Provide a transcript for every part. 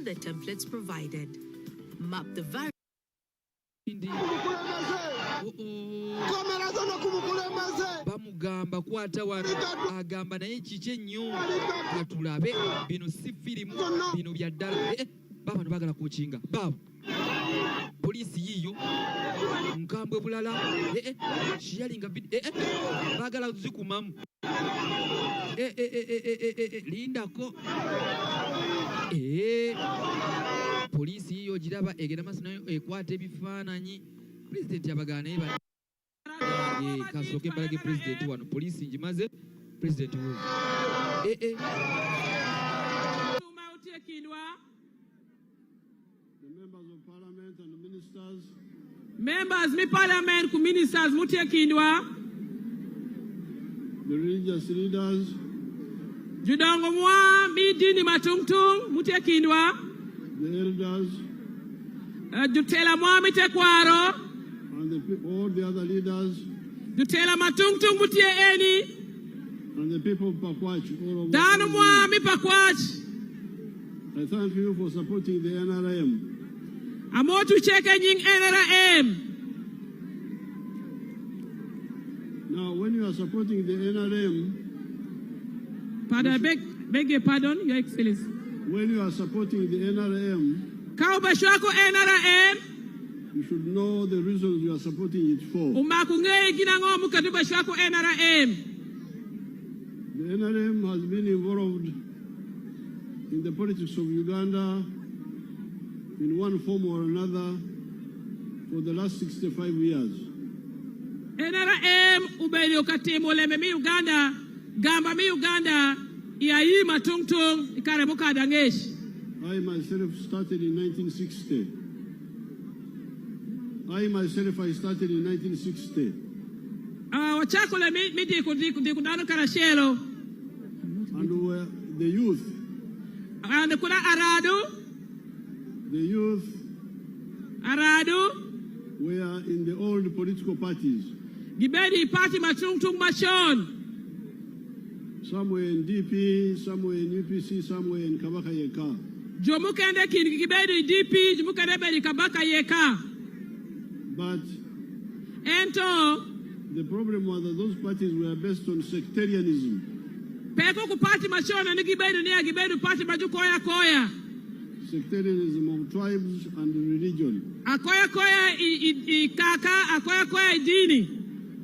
in the templates provided. Map the various. Bamugamba kwata wano agamba naye kike nnyo katulabe bino si firimu bino bya ddala baba no bagala kukinga baba poliisi yiyo nkambwe bulala shiyalinga bagala zikumamu lindako poliisi yiyo giraba egenda maaso nayo ekwata ebifaananyi pulezidenti abagala naye kasooke mbalage pulezidenti wano poliisi ngimaze pulezidenti wo Members of Parliament and ministers mutekindwa. The religious leaders. Judango mwa midini matungtung mutekindwa. The elders. Jutela mwa mitekwaro. And all the other leaders. Jutela matungtung mutie eni. And the people of Packwack. Danu mwa mi Packwack. I thank you for supporting the NRM. Amotu cheke nying NRM. Now, when you are supporting the NRM, pardon, beg your pardon, Your Excellency. When you are supporting the NRM, NRM, you should know the reasons you are supporting it for. The NRM has been involved in the politics of Uganda in one form or another for the last 65 years. NRM ubeli okatimu leme mi Uganda gamba mi Uganda iayi matungtung ikaremuka adangeshi. I myself started in 1960. I started in 1960. Wachakule midi kudano karashelo. And the youth. And kuna Aradu. The youth. Aradu. Were in the old political parties. Gibedi party matungtung machon. Some were in DP, some were in UPC, some were in Kabaka Yeka. Jomukende Gibedi DP, Jomukende Bedi Kabaka Yeka. But Ento, the problem was that those parties were based on sectarianism. Peko ku party machon and Gibedi near Gibedi party Majukoya Koya. Sectarianism of tribes and religion. Akoya Koya Kaka, Akoya Koya Dini.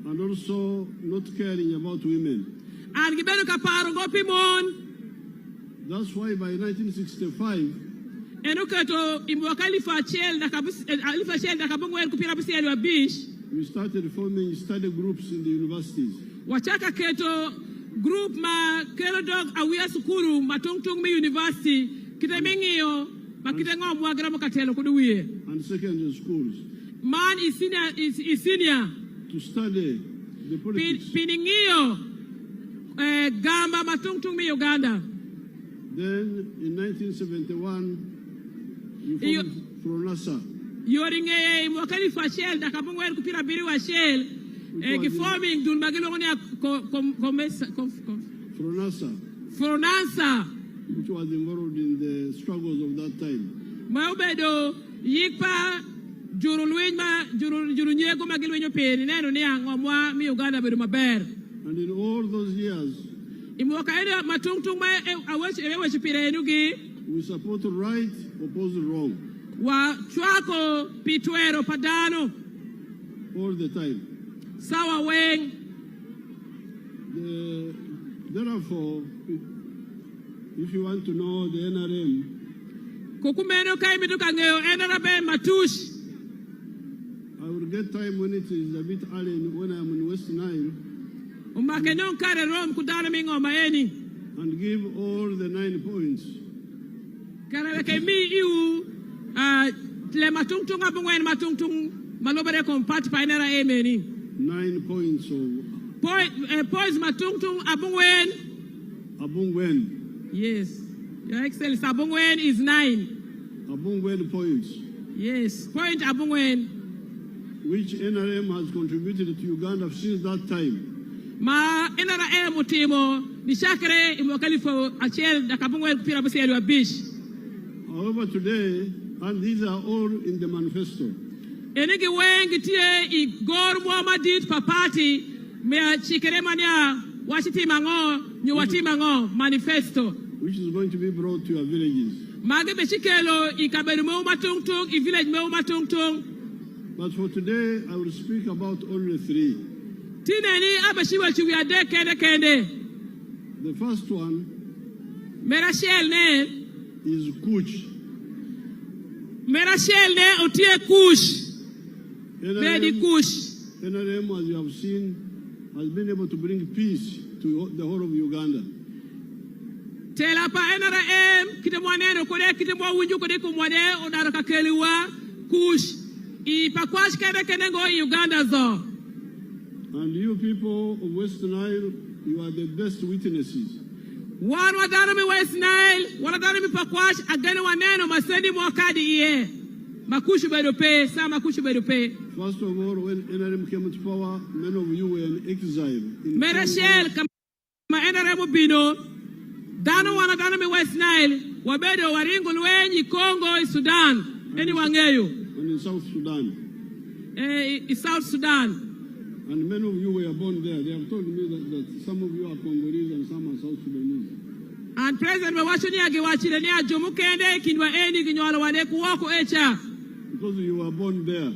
And also not caring about women. And Gibedi Kaparo Gopimon. That's why by 1965, we started forming study groups in the universities. Wachaka keto group ma kerodog awia sukuru matungtung mi university kitemengio makitengo mwagra mokatelo kuduwie. And secondary schools. Man is senior. To study the politics. Piningio gamba matungtung mi Uganda. Then in 1971, we formed Fronasa. Yoringe mwakali fa Shell da kabungwe kupira biri wa Shell forming dun magilo ngonia Fronasa which was involved in the struggles of that time. Maubedo yikpa juru nyego magilo nyo peni neno ni ngomwa mi Uganda bedu maber. And in all those years, we support right, oppose wrong. Chwako pituero padano. All the time. Sawa weng. Therefore, if you want to know the NRM, Kukumeno kai mitukangeo NRM matush. I will get time when it is a bit early when I am in West Nile. And give all the 9 points. 9 points of points matungtung abungwen. Abungwen. Yes. Your Excellency, abungwen is 9. Abungwen points. Yes. Point abungwen. Which NRM has contributed to Uganda since that time. Ma NRM mutimo ni shakre imwakali for achel da kabungwe kupira basi ya bish. However, today, and these are all in the manifesto, Enigi wengi tie I gor muamadit papati mea chikere mania washiti mango nyuwati mango manifesto. which is going to be brought to your villages. Mage bechikelo I kabelu meu matungtung I village meu matungtung. But for today, I will speak about only 3. Tineni abashiwa chuwiade kende. The first one Merashel ne is Kuch. Merashel ne otie kush. Bedi kush. NRM, as you have seen, has been able to bring peace to the whole of Uganda. Tela pa NRM kite mwaneno kode kite mwa winju kode kumwane odaro kakeliwa kush I Packwack kende ngo Uganda zo. And you people of West Nile, you are the best witnesses. One wadana mi West Nile, one wadana mi Packwack agane waneno masendi mwakadi iye. Makushu bedope, sa makushu bedope. First of all, when NRM came to power, many of you were in exile. Merashel kama NRM bino, dano wana dano mi West Nile, wabedo waringo lwenyi Congo Sudan, eni wangeyo. And in South Sudan. South Sudan. And many of you were born there. They have told me that some of you are Congolese and some are South Sudanese. And President Washington agiwachile ni ajumukende kinwa eni ginywalo wane kuwako echa. Because you were born there.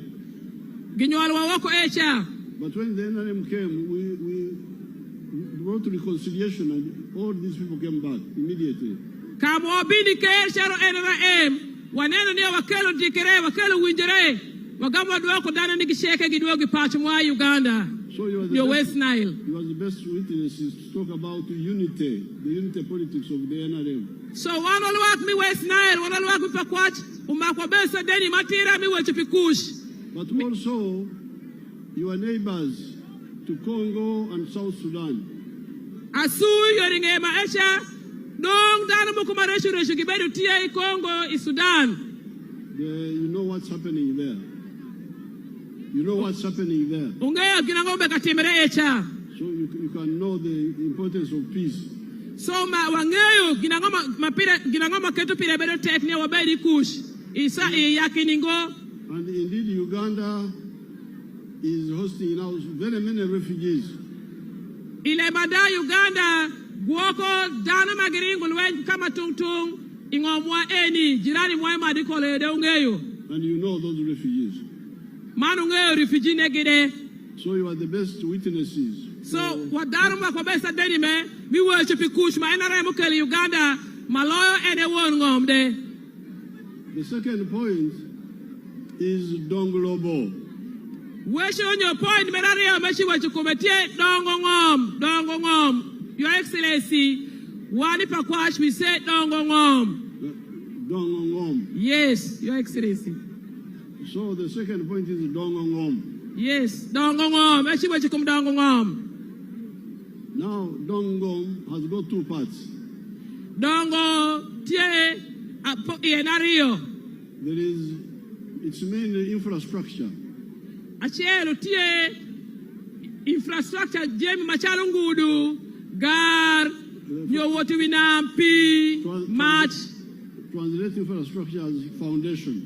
Ginywalo wako echa. But when the NRM came, we brought reconciliation and all these people came back immediately. Kamo bini keer sharo NRM, waneno ni wakelo dikere, wakelo winjere, wagamwa duwako dana nikisheke giduogi pachumwa Uganda. So you are Your West Nile. You are the best witnesses to talk about unity, the unity politics of the NRM. So one all work me West Nile, one all work me Packwack, umakwa besa deni matira mi wechipikush. But also, your neighbors to Congo and South Sudan. Asu yoringe maesha, dong dana mukumareshu reshu gibedu tia Congo I Sudan. You know what's happening there. You know what's happening there. So you can know the importance of peace. So wangeyo ginangoma ketu pire bedo teknia wabedi kush. Isa yakiningo. And indeed Uganda is hosting now very many refugees. Ile mada Uganda guoko dana magiringo lwen kama tungtung ingomwa eni jirani mwa madikole de ungeyo. And you know those refugees. Manungeyo refugee negede. So you are the best witnesses. So wadaruma kwa besa deni me mi worship kush ma NRM ukele Uganda maloyo ene won ngomde. The second point is Donglobo. Where's on your point, Menario Meshi Wachukumetie, Dongongom. Your Excellency, Wani Packwack, we said Dongongom. Dongongom. Yes, Your Excellency. So the second point is Dongongom. Yes, Dongongom. Meshi Wachukum Dongongom. Now, Dongom has got 2 parts. Dongo, Tie, Ienario. There is its main infrastructure. Achelo Tie, infrastructure, Jem Machalungudu, Gar, Nyowoti Winampi, Match. Translate infrastructure as foundation.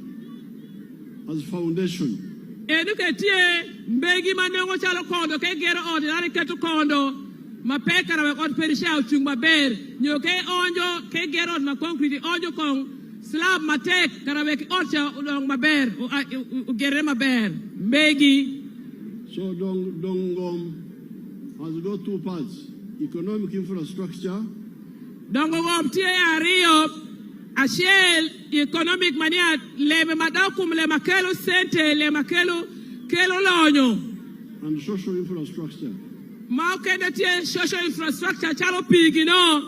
As foundation. Educatie, Mbegi Manongo Chalo Kondo, Kegero Ordinary Ketu Kondo. Mapeka na wakot perisha uchungwa ber nyoke onjo ke gerot ma concrete onjo kong slab matek karaweki orcha udong maber ugere maber mbegi. So Dongom has got 2 parts: economic infrastructure. Dongom tie ario ashel economic mania leme madakum le makelo sente le makelo kelo lonyo, and social infrastructure. Maukenda tie social infrastructure chalo pigino,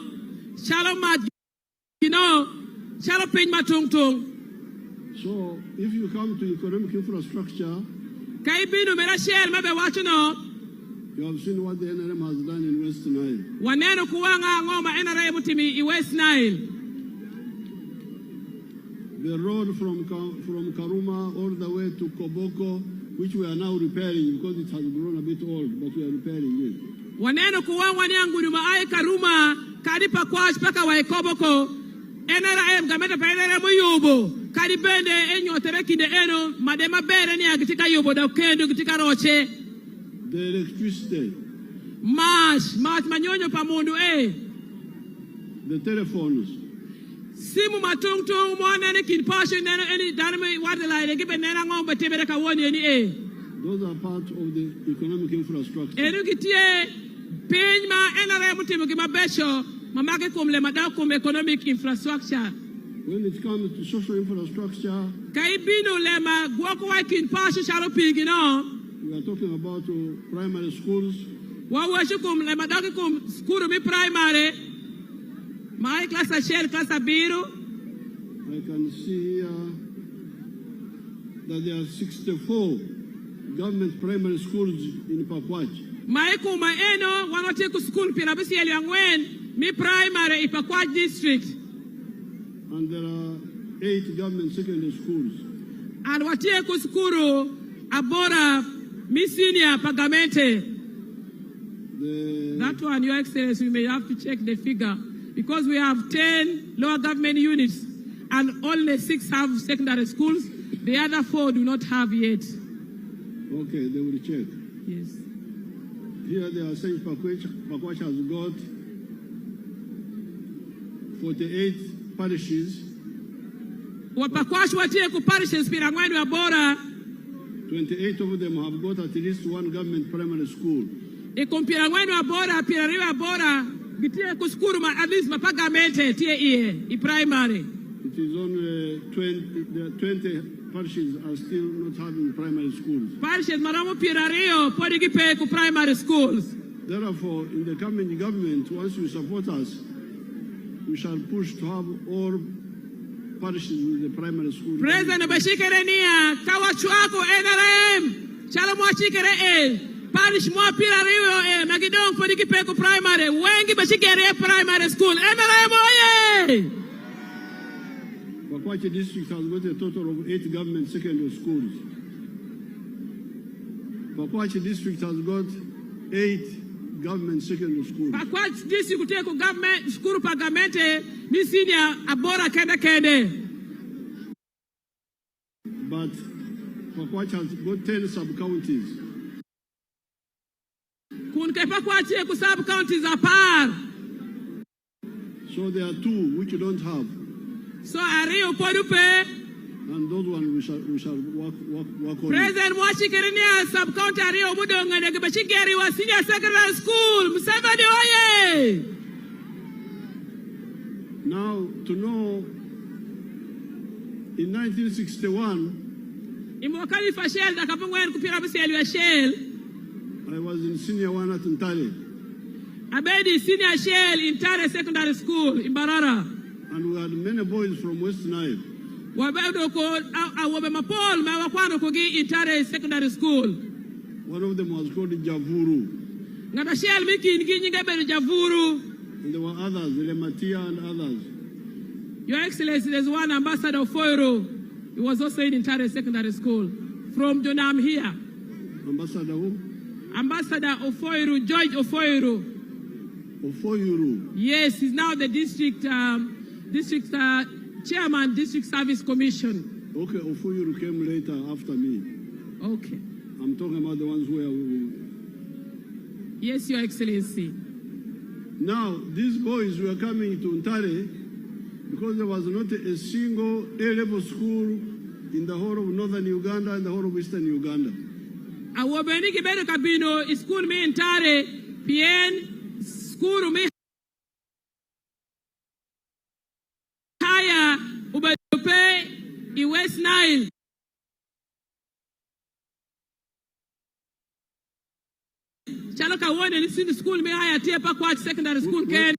chalo magino, chalo pin matungtung. So if you come to economic infrastructure, Kaibino Merashel mabe wachuno. You have seen what the NRM has done in West Nile. Waneno kuwanga ngoma NRM timi I West Nile. The road from Karuma all the way to Koboko, which we are now repairing because it has grown a bit old, but we are repairing it. Waneno kuwanga ni anguduma ai Karuma kadi Packwack paka wa Koboko NRM gameta pa NRM yubo kadi bende enyotere kinde eno madema bere ni agitika yubo da kendo gitika roche the electricity, mash manyonyo pa mundu the telephones, simu matungtung mwana ne kin passion neno eni danme wadela ile gibe nena ngombe tebere ka woni eni those are part of the economic infrastructure. enu gitie piny ma NRM timo gima becho mamake kumle madao kum economic infrastructure. When it comes to social infrastructure, Kai binu lema gwoko wa kin passion shalo pigi no. we are talking about primary schools. Wa washu kum lema daki kum skuru mi primary. My class a shell class a biru. I can see here that there are 64 government primary schools in Packwack. My kuma eno wanote ku school pirabisi yangwen mi primary Packwack district. And there are 8 government secondary schools. And watie ku skuru abora mi senior pagamente. That one, Your Excellency, we may have to check the figure because we have 10 lower government units and only 6 have secondary schools. The other 4 do not have yet. Okay, they will check. Yes. Here they are saying Packwack has got 48 parishes. Wapakwash watie ku parishes pirangwenu abora. 28 of them have got at least one government primary school. Ikumpirangwenu abora, pirariwe abora. Gitie ku skuru at least mapagamente tie iye, I primary. It is only 20 parishes are still not having primary schools. Parishes maramu pirario podi gipe ku primary schools. Therefore, in the coming government, once you support us, we shall push to have all parishes with the primary school. President Bashikerenia, Kawachuako NRM, Chalamwachikere, Parish Mwapirario, Magidon for the Kipeko primary, Wengi Bashikere primary school, NRM Oye! Packwack district has got a total of 8 government secondary schools. Packwack district has got 8 government secondary schools. Packwack district take government school pagamente, mi senior abora kende. But Packwack has got 10 sub-counties. Kunke Packwack take sub-counties apart. So there are 2 which you don't have. So Ario Podupe, And those ones we shall work on. President Mwachikerinia sub-county Ario Mudonga de Bashikeri was senior secondary school, Museveni Oye! Now, to know, in 1961, Imwakali Fashel da kapungwen kupira biseli wa Shell. I was in senior 1 at Ntale. Abedi senior Shell in Tare Secondary School in Barara. And we had many boys from West Nile. Wabedo ko awobe mapol ma wakwano kogi in Tare Secondary School. One of them was called Javuru. Ngata Shell miki nginyi ngabedo Javuru. And there were others, Lematia and others. Your Excellency, there's one ambassador of Foiro. He was also in Tare Secondary School. From Jonam here. Ambassador who? Ambassador of Foiro, George Ofoiro. Ofoyuru. Yes, he's now the district chairman, District Service Commission. Okay, Ofoyuru came later after me. Okay. I'm talking about the ones where we... Yes, Your Excellency. Now, these boys were coming to Ntare because there was not a single A-level school in the whole of northern Uganda and the whole of eastern Uganda. Awobeni kibedo kabino school mi Ntare, PN school mi haya ubedope I West Nile. Chalo kawone ni sini school mi haya tie Packwack Secondary School ken.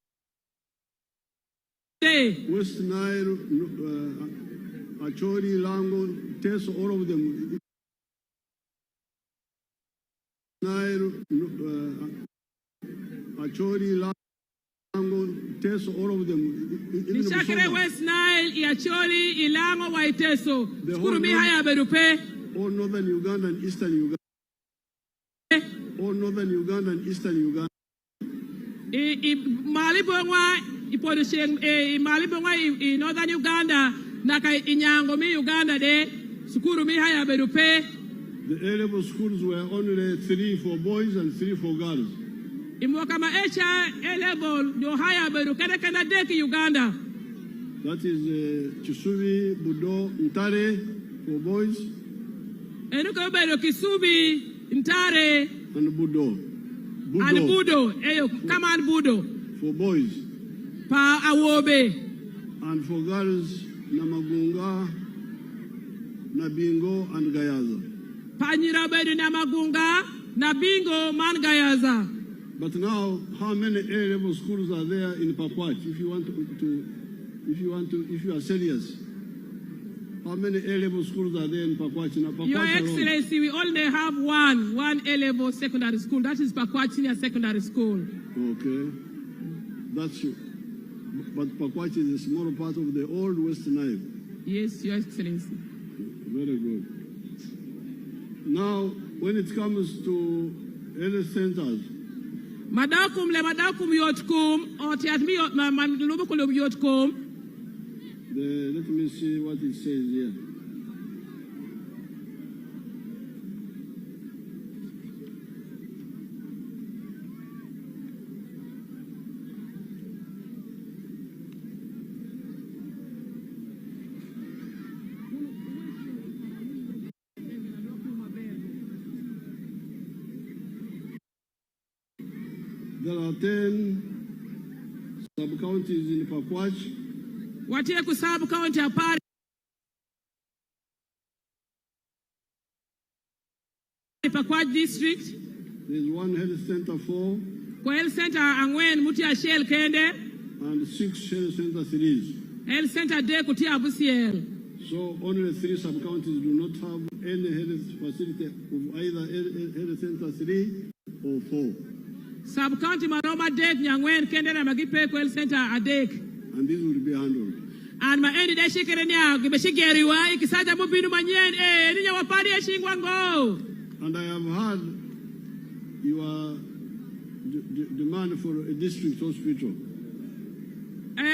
West Nile, Acholi, Lango, Teso, all of them. Nile, Acholi, Lango, Teso, all of them. Nishakere West Nile, Iacholi, Ilango, Waiteso. School mi haya bedope. All northern Uganda and eastern Uganda. All northern Uganda and eastern Uganda. Malibu ipodo sheng mali bonga in northern Uganda naka inyango mi Uganda de sukuru mi haya berupe. The A-level schools were only 3 for boys and 3 for girls. Imwaka maesha A-level yo haya beru kana deki Uganda. That is Kisubi, Budo, Ntare for boys. Enuka beru Kisubi, Ntare and Budo. And Budo. Eyo, come on Budo. For boys. Pa Awobe. And for girls, Namagunga, Nabingo, and Gayaza. Panirabedu Namagunga, Nabingo, Mangayaza. But now, how many A-level schools are there in Packwack? If you are serious, how many A-level schools are there in Packwack? Your Excellency, we only have one A-level secondary school. That is Packwack Senior Secondary School. Okay, that's true. But Packwack is a small part of the old Western Nile. Yes, Your Excellency. Very good. Now, when it comes to health centers, Madakum yotkum, or Tiatmi Lubukulum yotkum. Let me see what it says here. There are 10 sub-counties in Packwack. What you sub-county apart? Packwack district. There's one health center for. Health center and when Mutia Shell Kende. And 6 health center series. Health center de Kutia Busiel. So only 3 sub-counties do not have any health facility of either health center 3 or 4. Sub-county Maroma Dek Nyangwen Kende na Magipe Health Center Adek. And this will be handled. And my end de shikerenya gibeshigeriwa ikisaja mubinu manyen ninya wapari eshingwango. And I have heard your demand for a district hospital.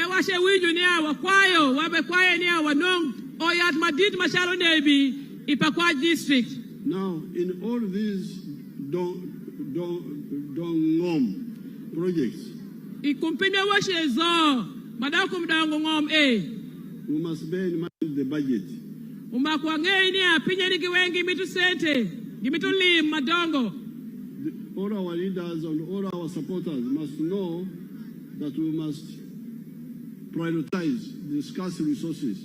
Washe wiju niya wakwayo wabekwaye niya wanong oyat madid mashalo nebi Packwack district. Now in all these Dongom projects, ikumpimya washe zo madakum dangongom we must bear in mind the budget. Umakwange niya pinya niki wengi mitu sente gimitu lim madongo. All our leaders and all our supporters must know that we must prioritize the scarce resources.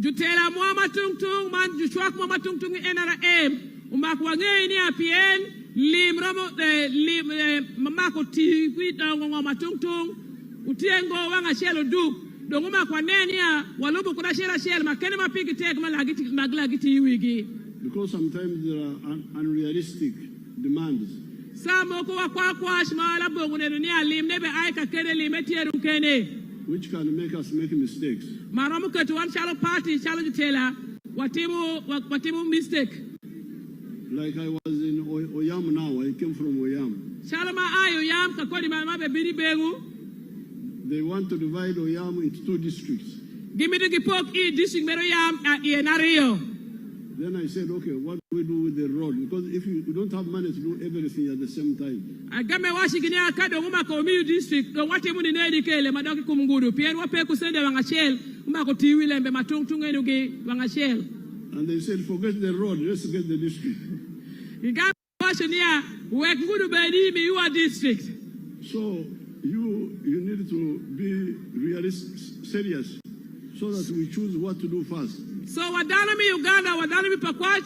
Jutela mwama tungtung man jushwak mwama tungtung NRM umakwange niya PN lim romo lim mamako tiwi dangongoma tungtung utiengo wanga shelo duk donguma kwa nenia walubu kuna shela makene mapigi tek maglagiti wigi. Because sometimes there are unrealistic demands. Samo kwa shmala bongune dunia lim nebe aika kene limetieru kene. Which can make us make mistakes. Maramu ketu one shallow party challenge tela watimu mistake. Like I was in Oyam now. I came from Oyam. Shalama Oyam kakodi mama bebiri begu. They want to divide Oyam into 2 districts. Give me the Gipok district Meroyam Ienario. Then I said, okay, what do we do with the road? Because if you don't have money to do everything at the same time. I got me washing Kado Umako district, the Watimuni Nedicale, Madaki Kumguru, Pierre Wapeku send Wangashel, Umako Tiwil and Matung Tungenuge, Wangashel. And they said, forget the road, let's get the district. You got washing here, where Guru Beni, you are district. So you need to be realistic, serious, so that we choose what to do first. So wadanami Uganda, wadanami Packwack,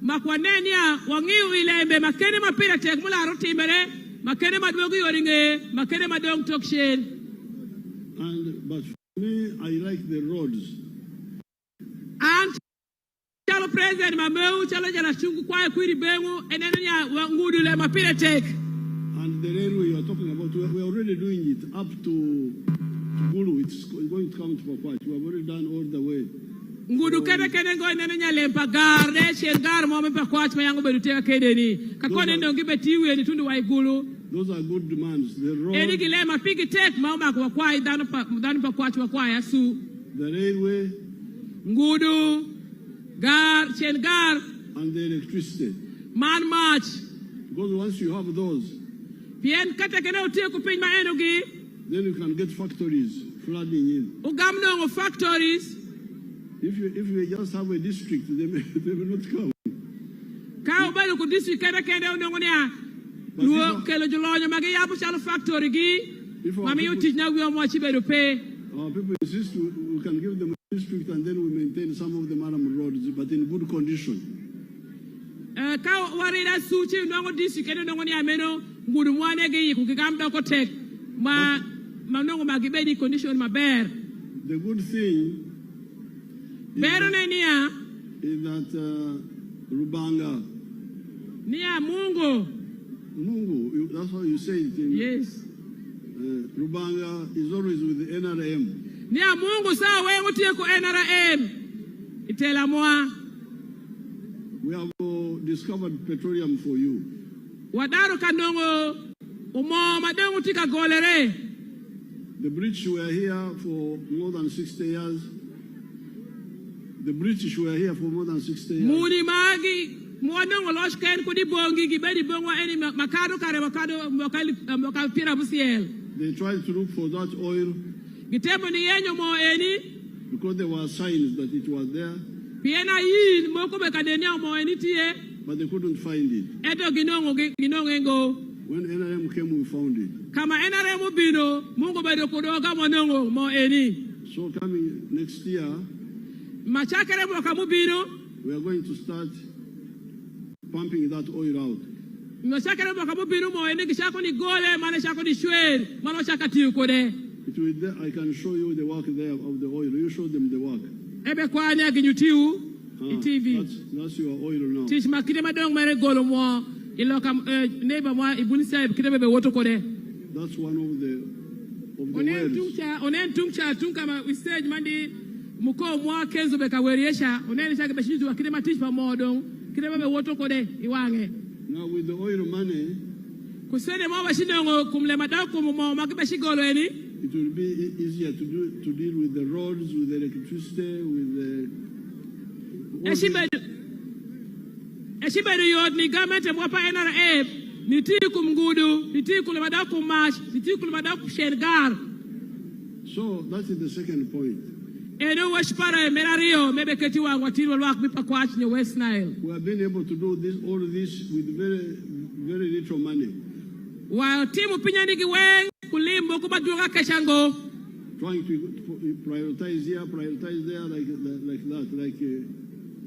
makwanenia, wangiu ilembe, makene mapira tekmula aroti imere, makene madwogu yoringe, makene madong tokshen. But for me, I like the roads. And chalo president mameu, chalo jala chungu kwa kwiri bengu, enenia wangudu le mapira tek. And the railway you are talking about, we are already doing it up to Gulu. It's going to come to Packwack. We have already done all the way. Ngudu kene go enenia lempa gar, reshen gar mo Packwack mayango beduteka kedeni. Kakone ndo ngibe tiwe ni tundu wa Igulu. Those are good demands. The road, Eni gile mapigi tek maomba kwa kwai dano pa kwachi wa kwai asu. the railway, Ngudu, gar, chen gar, and the electricity. man march. Because once you have those, Pien kata kena utie kupin ma enogi. then you can get factories flooding in. Ugamno of factories. If you just have a district, they will not come. Ka ubali ku district kena kende unongonia. But Luo kelo jolonyo magi yapu chalo factory gi. if our Mami people, uti na wiwa mwachi bedo pay. our people insist, we can give them a district and then we maintain some of the Maram roads, but in good condition. Ka warira suchi unongo district kene unongonia meno. Ngudu mwane gi kukigamda kotek. Manongo magibedi condition maber. The good thing Bero ne nia. is that Rubanga, Nia Mungu. Mungu, that's how you say it. Yes. Rubanga is always with the NRM. Nia Mungu saa wengu tie ku NRM. Itela moa. We have discovered petroleum for you. Wadaru kanongo. Umo madongo tika golere. The British were here for more than 60 years. The British were here for more than 60 years. Muni magi. Mwanongo loshken kudi bongi gibedi bongwa eni makado kare makado mwakali pira busiel. They tried to look for that oil Gitemo ni yenyo mo eni. because there were signs that it was there, Piena yin moko bekadenia mo eni tie. but they couldn't find it. Edo ginongo engo. When NRM came, we found it. Kama NRM bino, Mungu bedo kudoga monongo mo eni. So coming next year, Machakere mwaka mubino. we are going to start pumping that oil out. Machakere mwaka mubino mo eni kishako ni gole, mane shako ni shweri, mano shaka tiyu kode. It will there, I can show you the work there of the oil. You show them the work. Ebe kwa anya kinyutiu, TV. That's your oil now. Tish makide madong mere golo mo, iloka neighbor mo ibunisa kide bebe woto kode. That's one of the wells. Onen tungcha tunkama stage mandi muko mo kenzo beka weriesha, onen shaka beshizu akide matish pa modong, kide bebe woto kode iwange. Now with the oil money, Kusene mo bashinongo kumle madako mo makibashigolo eni. it will be easier to deal with the roads, with the electricity, with the. Eshibedu yod ni government mwapa NRM ni tiku mgudu, ni tiku le madaku mash, ni tiku le madaku shergar. So that is the second point. Eno washpara merario mebe keti wangu watiri walwak mipa kwa achi West Nile. We have been able to do all this with very little money. While timu pinyaniki weng kulimbo kubadunga keshango. Trying to prioritize here, prioritize there, like that,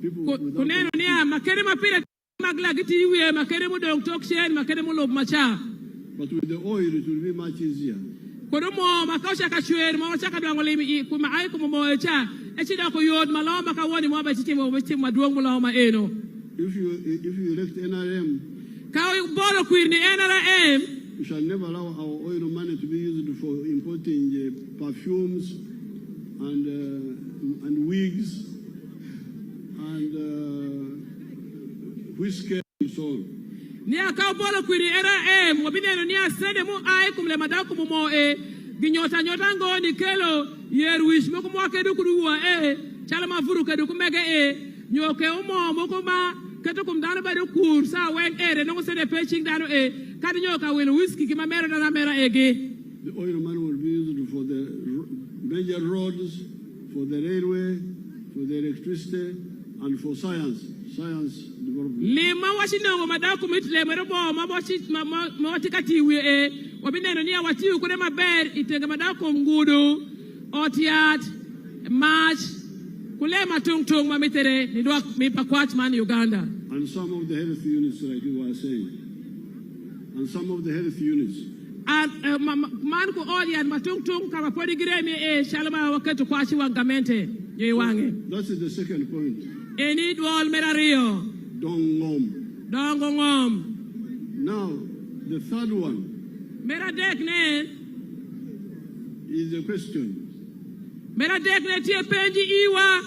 people. Kuneno niya makere mapire magla giti iwe makere mu dong tokshen makere mu lob macha. But with the oil, it will be much easier. Kono mo makosha kashwer mo chaka dwango limi kuma ai kuma mo echa echi da ko yod maloma ka woni mo ba titi mo maduong mo loma eno. If you elect NRM, Ka boro kwir ni NRM, we shall never allow our oil money to be used for importing perfumes and wigs and whiskey and so on. ni aka boro kwir ni NRM wabineno ni asende mu ai kumle madako mo ginyota nyota ngoni kelo yerwish mo ko akedu kuduwa chala mafuru kedu kumege nyoke umo mo ko ma keto kum dano bado kur sa wen no se de peching dano kadi nyoka wel whiskey ki mamero na mera ege. The oil money will be used for the major roads, for the railway, for the electricity, and for science development. Lima washinongo madako mitle mero bo mawatikati we wabineno ni awati ukune maber itenge madako ngudu otiat march kule matungtung mamitere ni dwa mipa kwach man Uganda. And some of the health units, like you were saying. And some of the health units. And man ko otiat matungtung kama podi giremi shalama waketu kwachi wangamente yewange. That is the second point. Eni dwol merario. Dongom. Now, the third one. Meradek ne is a question. Meradek ne tie penji iwa.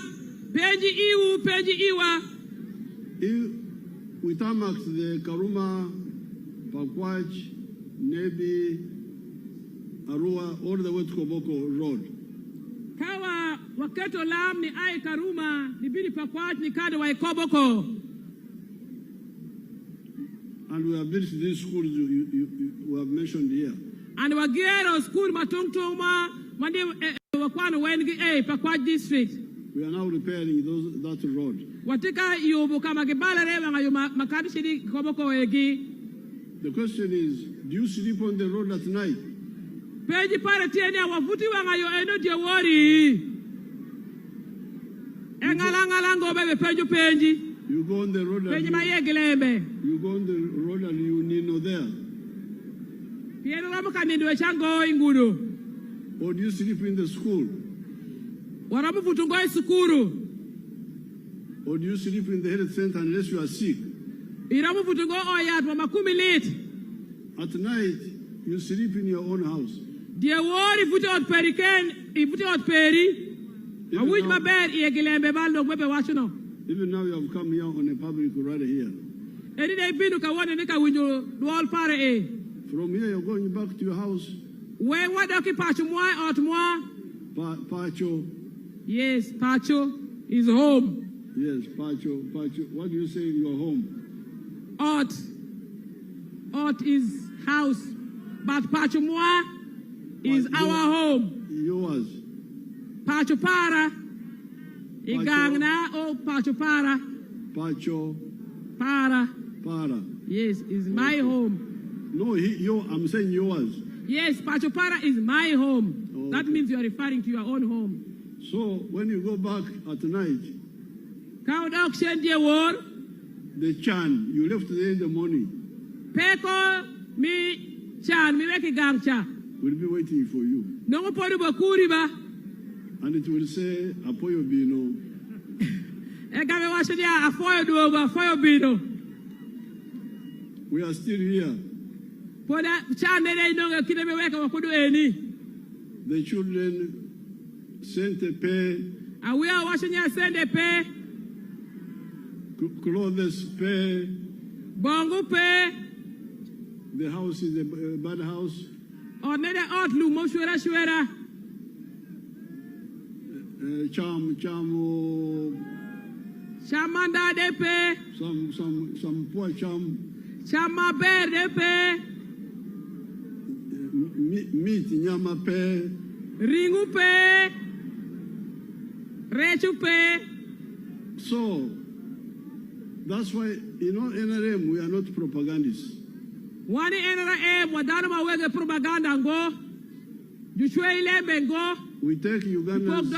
If we tarmac the Karuma, Packwack, Nebi, Arua, all the way to Koboko Road. Kawa waketo lam ni ai Karuma ni bidi Packwack ni kade wa Koboko. And we have built these schools you have mentioned here. And wagero school matungtung ma mandi wakwano wengi Packwack district. We are now repairing that road. Watika yubu kama kibala rewa nga yuma makadi shidi Koboko egi. The question is, do you sleep on the road at night? Peji pare tieni wafuti wanga yo eno die wori. Engala ngobe peju penji. You go on the road Peji mayegelembe. You go on the road and you need no there. Piero ramu kanindwe chango ingudu. Or do you sleep in the school? Waramu futungo sukuru. Or do you sleep in the health center unless you are sick? Iramu futungo oyat mama kumilit. At night, you sleep in your own house. Die wori futi ot periken, futi ot peri. Awuj maber yegelembe baldo gwebe wachuno. Even now you have come here on a public right here. Eri de binu ka wone ne ka winjo duol pare e. From here you're going back to your house. We wadoki pacho moi ot moi. Pacho. Yes, Pacho is home. Yes, Pacho. What do you say your home? Ot is house. But Pacho moi is our home. Yours. Pacho para. Igangna o Pacho para. Pacho. Para. Yes, is my home. No, I'm saying yours. Yes, Pacho para is my home. Oh, that okay. means you are referring to your own home. So when you go back at night, the chan, you left there in the morning. Peko mi chan mi weki gangcha. Will be waiting for you. Nongo podi bakuri ba. And it will say, Apoyo Bino. Ekame washidia afoyo duogo, afoyo bino. We are still here. Poda chan nene inonga kine me weka wakudu eni. The children sent a pay. And we are washing your send a pay. Clothes pay. Bongo pay. The house is a bad house. Or nede outlu mo shwera. Chamanda de pay. Some poor cham. Chama bear de pay. Meat nyama pay. Ringu pay. Rechu pay. So that's why NRM we are not propagandists. Wani NRM wadana mawege propaganda ngo. Jushwe ilembe ngo. We take Ugandans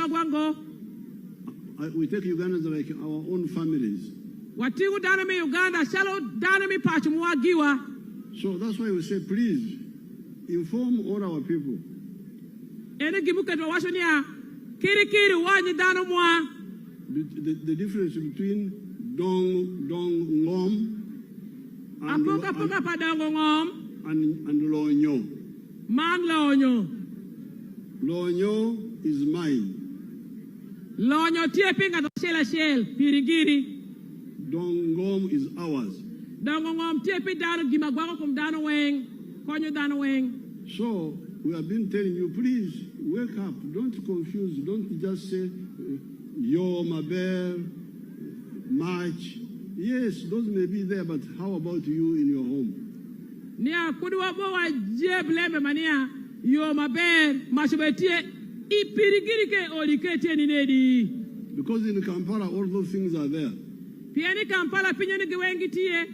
like our own families. Watigu dana mi Uganda, shalo dana mi pachu muagiwa. So that's why we say, please inform all our people. Ene gibuke to washonia kiri wani dana mwa. The difference between dong ngom and lonyo. Man lonyo. Lonyo is mine. Lonyo tie pinga to shell pirigiri. Dongom is ours. Dongom tie pi dano gimagwako kum dano weng. Konyo dano weng. So we have been telling you, please wake up. Don't confuse. Don't just say yo maber march. Yes, those may be there, but how about you in your home? Nia kuduwa bowa jebleme mania yo maber mashubetie ipirigiri ke olikete ninedi. Because in Kampala all those things are there. Piani Kampala pinyani giwengi tie.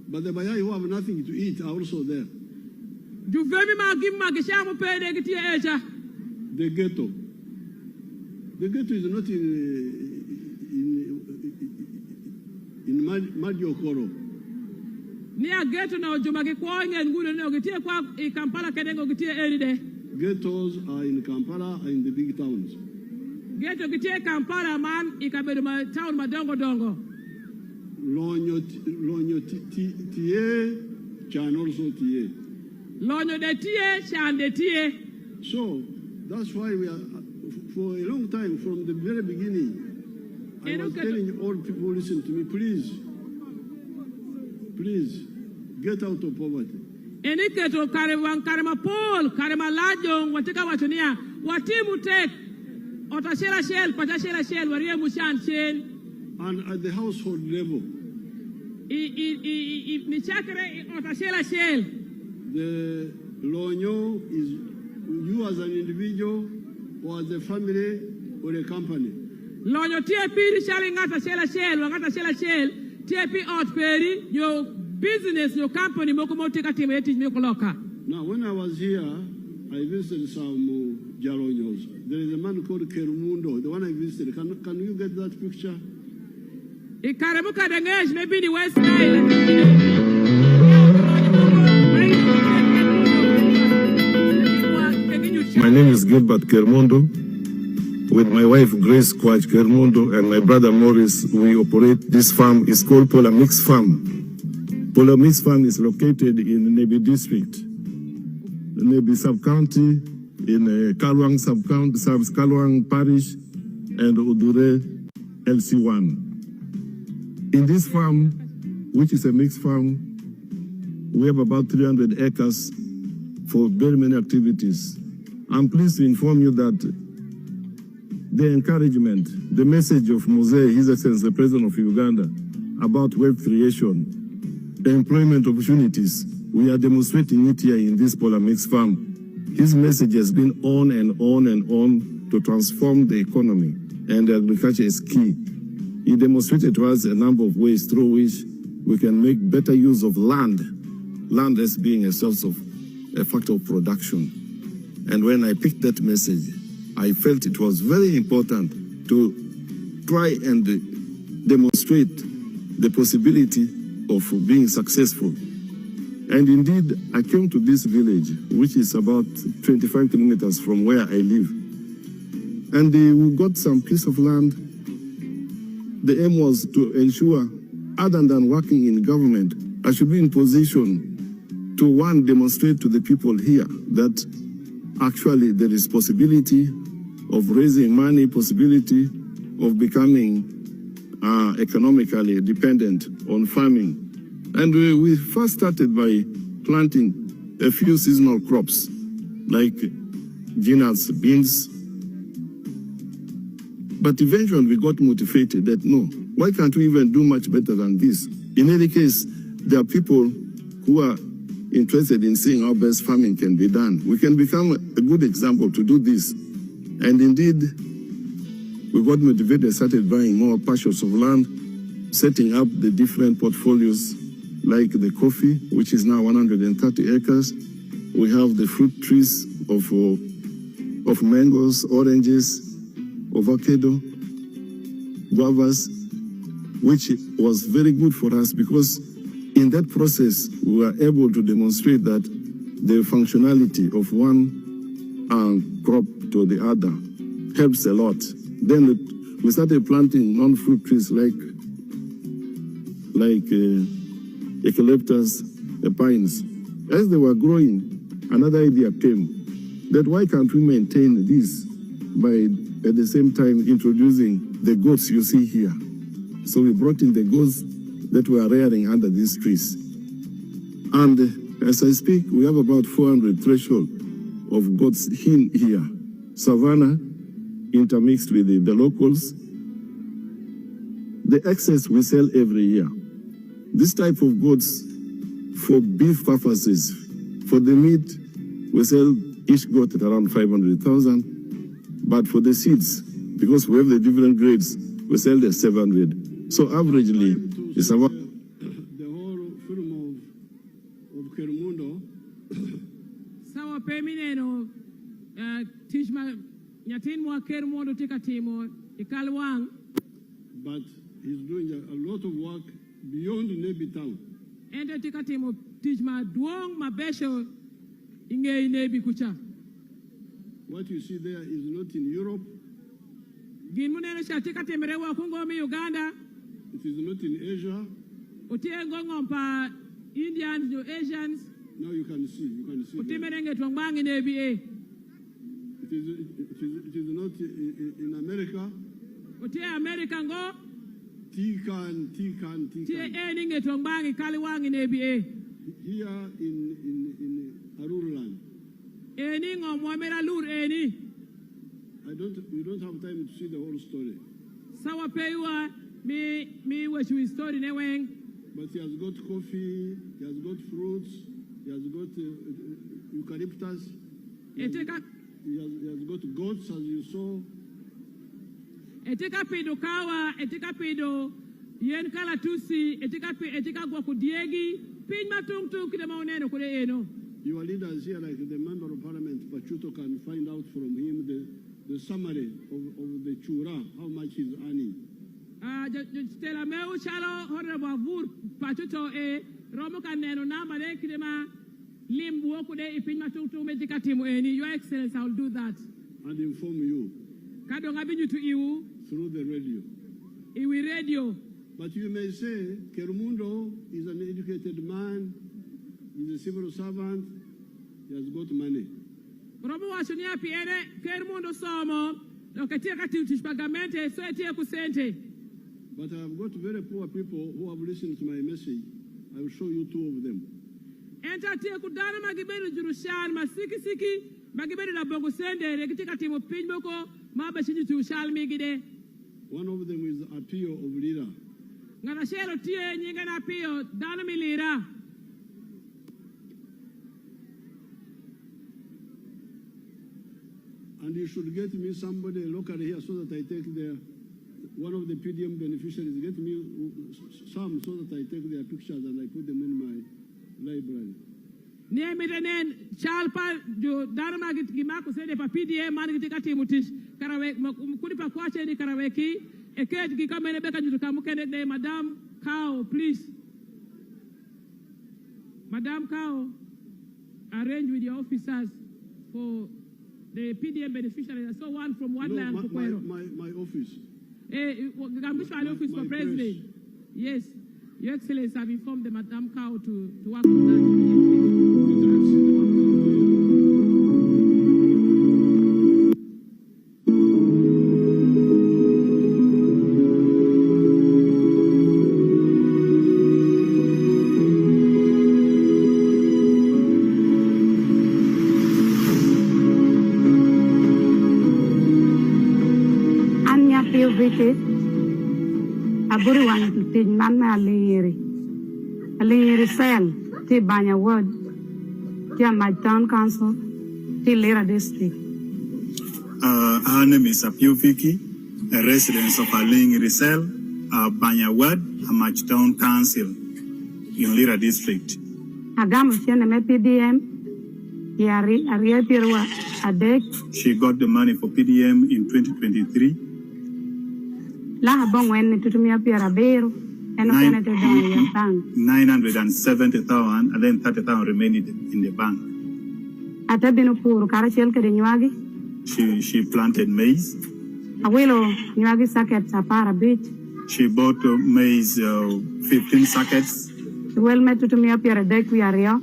But the Bayai who have nothing to eat are also there. Juvemi magimma gishamu pede gitie echa. The ghetto. The ghetto is not in Madiokoro. Nia ghetto na ojumagi kwa nge ngulo no gitie kwa Kampala kedengo gitie eride. Ghettos are in Kampala and in the big towns. Ghetto gitie Kampala man ikabedo ma town madongo. Lonyo tie, chan also tie. Lonyo de tie, chan de tie. So that's why we are, for a long time, from the very beginning, I was telling all people, listen to me, please, get out of poverty. Eniketo karewang karema pol, karema lajong, watika watonia, watimu tek, otashela shell, patashela shell, warie mushan shell. And at the household level, Ni chakre otashela shell. the lonyo is you as an individual or as a family or a company. Lonyo TP shell ngata shela shell, TP out peri, your business, your company, mokomotika team eti mekoloka. Now, when I was here, I visited some Jalonyos. There is a man called Kermundo, the one I visited. Can you get that picture? Ikaramuka dengesh, maybe the West Nile. My name is Gilbert Kermundo. With my wife Grace Kwach Kermundo and my brother Morris, we operate this farm. It's called Pola Mix Farm. Pola Mix Farm is located in Nebi District, Nebi Sub-County, in Kalwang Sub-County, Kalwang Parish, and Udure LC1. In this farm, which is a mixed farm, we have about 300 acres for very many activities. I'm pleased to inform you that the encouragement, the message of Museveni, His Excellency, the President of Uganda, about wealth creation, employment opportunities, we are demonstrating it here in this Pola Mix Farm. His message has been on and on and on to transform the economy, and agriculture is key. He demonstrated to us a number of ways through which we can make better use of land as being a source of a factor of production. And when I picked that message, I felt it was very important to try and demonstrate the possibility of being successful. And indeed, I came to this village, which is about 25 kilometers from where I live. And we got some piece of land. The aim was to ensure, other than working in government, I should be in position to, one, demonstrate to the people here that actually there is possibility of raising money, possibility of becoming economically dependent on farming. And we first started by planting a few seasonal crops, like genus, beans. But eventually we got motivated that, no, why can't we even do much better than this? In any case, there are people who are interested in seeing how best farming can be done. We can become a good example to do this. And indeed, we got motivated, started buying more parcels of land, setting up the different portfolios, like the coffee, which is now 130 acres. We have the fruit trees of mangoes, oranges, avocado, guavas, which was very good for us because in that process, we were able to demonstrate that the functionality of one crop to the other helps a lot. Then we started planting non-fruit trees like eucalyptus, pines. As they were growing, another idea came that why can't we maintain this by at the same time introducing the goats you see here. So we brought in the goats that were rearing under these trees. And as I speak, we have about 400 threshold of goats in here. Savannah intermixed with the locals. The excess we sell every year. This type of goats for beef purposes, for the meat, we sell each goat at around 500,000. But for the seeds, because we have the different grades, we sell the 700. So averagely, it's about... The whole film of Kermundo. Sawa pemineno, tishma nyatin mo Kermundo tika timo, ikalwang. But he's doing a lot of work beyond Nebi town. Ende tika timo, tishma duong mabesho inge Nebi kucha. What you see there is not in Europe. Ginmunene shatika temerewa kungomi Uganda. It is not in Asia. Utie ngongompa Indians, New Asians. Now you can see. Utimenenge twangbangi Nebi It is not in America. Utie America ngo. Tikan. Tie ninge twangbangi kaliwangi Nebi here in Arur land. Eni ngomwamera lur eni. We don't have time to see the whole story. Sawa peiwa mi washu story ne weng. But he has got coffee, he has got fruits, he has got eucalyptus, he has got goats, as you saw. Etika pedo kawa, etika pedo yen kala tusi, etika gwa kudiegi, pin matung kide mauneno kule eno. Your leaders here, like the member of parliament, Pachuto, can find out from him the summary of the chura, how much he's earning. Stella meu chalo honorable Vur Pachuto Romo Caneno Nama de Kidema Lim Wokude Ipin to Medica Team any Your Excellency, I'll do that. And inform you. Kadong Abinu to you through the radio. Iwi radio. But you may say Kermundo is an educated man, he's a civil servant, he has got money. Romo Wasunia Pierre, Kermundo Somo, Lokatia Tishpagamente, Soetia Kusente. But I have got very poor people who have listened to my message. I will show you two of them. Enter Kudana Magibelu Jurushan, Masiki, Magibelu la Bogosende, Rekitika Timo Pinboko, Mabashini to Shalmigide. One of them is Apio of Lira. Ganashero Tia, Ningana Apio, Danami Lira. And you should get me somebody local here so that I take one of the PDM beneficiaries, get me some so that I take their pictures and I put them in my library. Nemiranen Chalpa do Dharma Gimako said if a PDM Manigatikati Mutish Karawek Kuripa Kwache di Karaweki, a cat Gikamene Beka to Kamukene, Madame Cow, please. Madame Cow, arrange with your officers for the PDM beneficiaries. I saw one from one land. My office. Office for President. Yes, Your Excellency, I've informed the Madame Cow to work on that immediately. Everyone to take Mana Aliri Cell, T Banya Ward, T my town council, T Lira district. Her name is Apio Viki, a resident of Aliri Cell, Banya Ward, Amach Town Council in Lira district. Agam Shen PDM, Yari Aria Pirwa Adek. She got the money for PDM in 2023. La bong when to me appear a bear and 970,000 and then 30,000 remained in the bank. At a binupur carachel Karinyagi. She planted maize. A willow Nyagi sockets a para bit. She bought maize 15 sockets. Well met to me appear a deck we are here.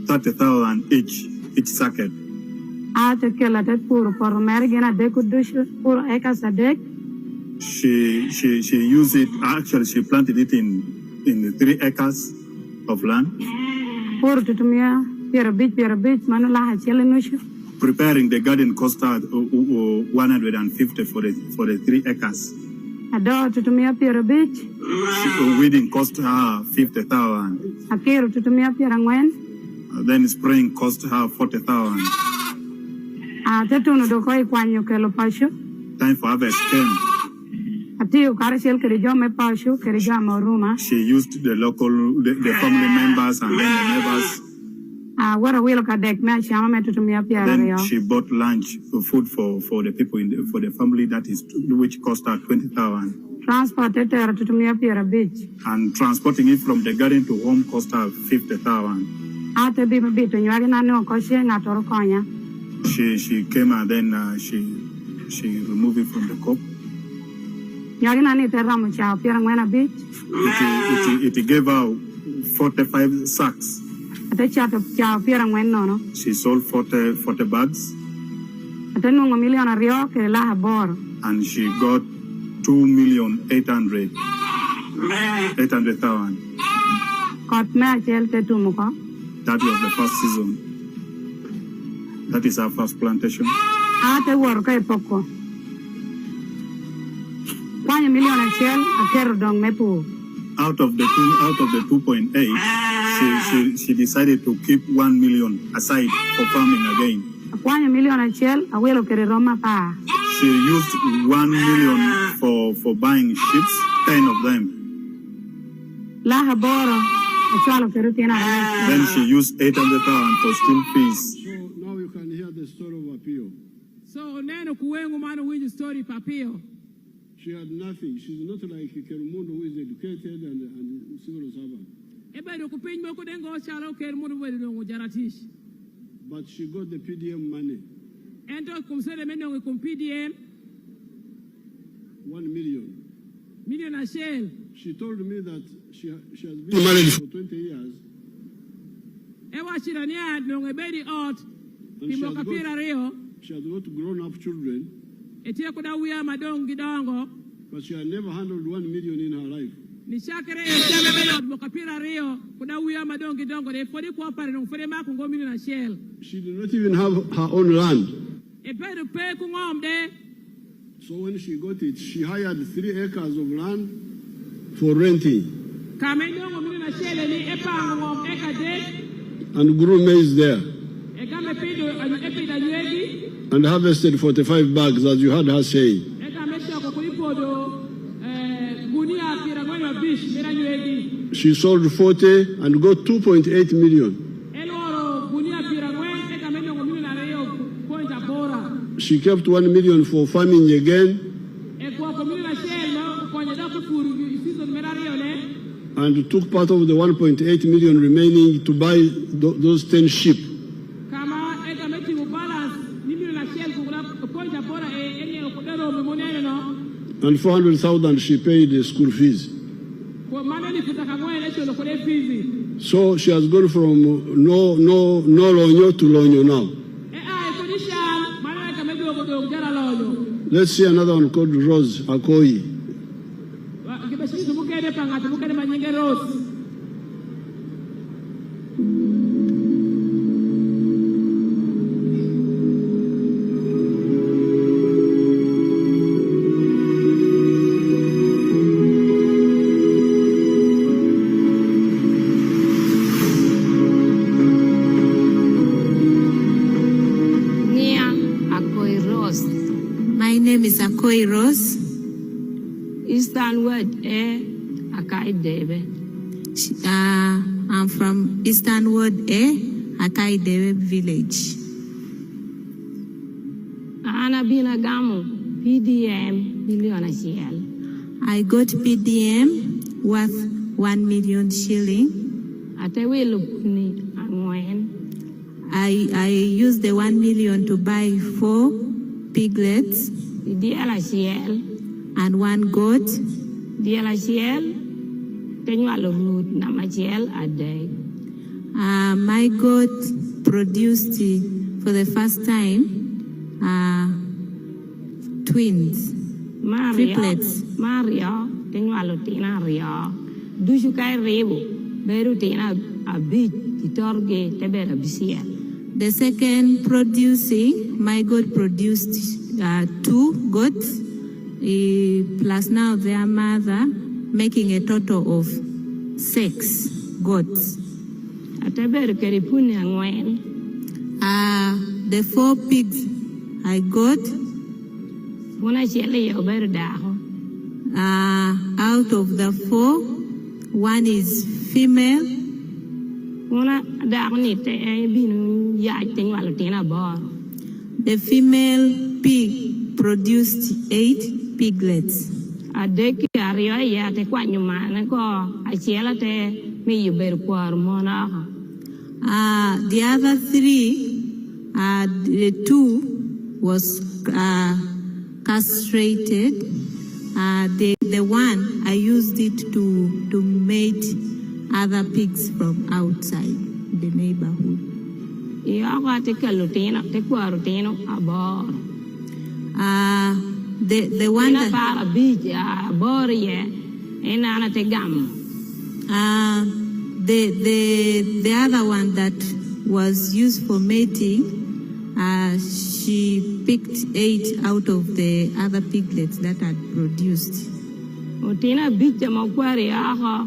30,000 each socket. At a kill at a poor for American a deck could do poor acres a deck. She used it, actually she planted it in 3 acres of land. Preparing the garden cost her 150 for the 3 acres. Weeding cost her 50,000. Then spraying cost her 40,000. Time for harvest came. She used the the family members and then the neighbors. Then she bought lunch, food for the people for the family, that is which cost her 20,000. And transporting it from the garden to home cost her 50,000. She came and then she removed it from the cup. It gave her 45 sacks. She sold 40 bags. And she got 2,800,000. 30 of the first season. That is our first plantation. Ate work e poko. Kwanya million achiel akero dong mepu. Out of the 2.8, she decided to keep 1 million aside for farming again. Kwanya million achiel awelo kere roma pa. She used 1 million for buying sheep, 10 of them. La haboro achwalo kere tiena. Then she used 800,000 for school fees. So now you can hear the story of Apio. So neno kuwengu mano winju story papio. She had nothing. She's not like Kerumundo who is educated and civil servant. Ebedo kupinj moko dengo chalo ker mundu wedo ngo jaratish. But she got the PDM money, Ento kumsele menyo kum PDM 1 million. million ashel. She told me that she has been married for 20 years. Ewa shirania no ebedi ot. And she Timo kapira rio. has got grown-up children, Etie kuda wiya madong gidongo. but she had never handled 1 million in her life. Ni shakere etiame bedo mokapira rio. Kuda wiya madong gidongo. De fodi kwa pare no fodi mako ngo million ashel. She did not even have her own land. Ebedo pe kungomde. So when she got it, she hired 3 acres of land for renting Kamenyo million ashel ni epango ngom ekade. and grew maize there Ekame pido epida nyegi. and harvested 45 bags, as you heard her say. She sold 40 and got 2.8 million. She kept 1 million for farming again and took part of the 1.8 million remaining to buy those 10 sheep. And 400,000 she paid the school fees. So she has gone from no lonyo to lonyo now. Let's see another one called Rose Akoi. My name is Akoi Rose. Eastern word akai debe. I'm from Eastern Ward A, Akaidewe village. Ana bina gamu PDM million achiel. I got PDM worth 1 million shilling. Ate welo ni angwen. I used the 1 million to buy 4 piglets Diel achiel. and 1 goat. Diel achiel. Tenyualo rut nam achiel adek. My goat produced for the first time twins, triplets. Mario tenyualo tina rio. Dushu kai rebu. Beru tina abit titorge tebera bisiel. The second producing, my goat produced 2 goats, plus now their mother, making a total of 6 goats. Ateberu keripuni angwen. The 4 pigs I got, Una chiele yo beru daho. out of the 4, 1 is female. Una daho ni te binu ya tenyualo tina bor. The female pig produced 8 piglets. Adek ario ya te kwanyu mana ko achiel te mi yo beru kwar mona. The other 3, the 2 was castrated. The 1 I used it to mate other pigs from outside the neighborhood. Iyo ko te kalutino te kwaro tino abor. The one Ina that para bij abor ye ina na te gam. The other one that was used for mating, she picked 8 out of the other piglets that had produced. Otina bicha makwari aha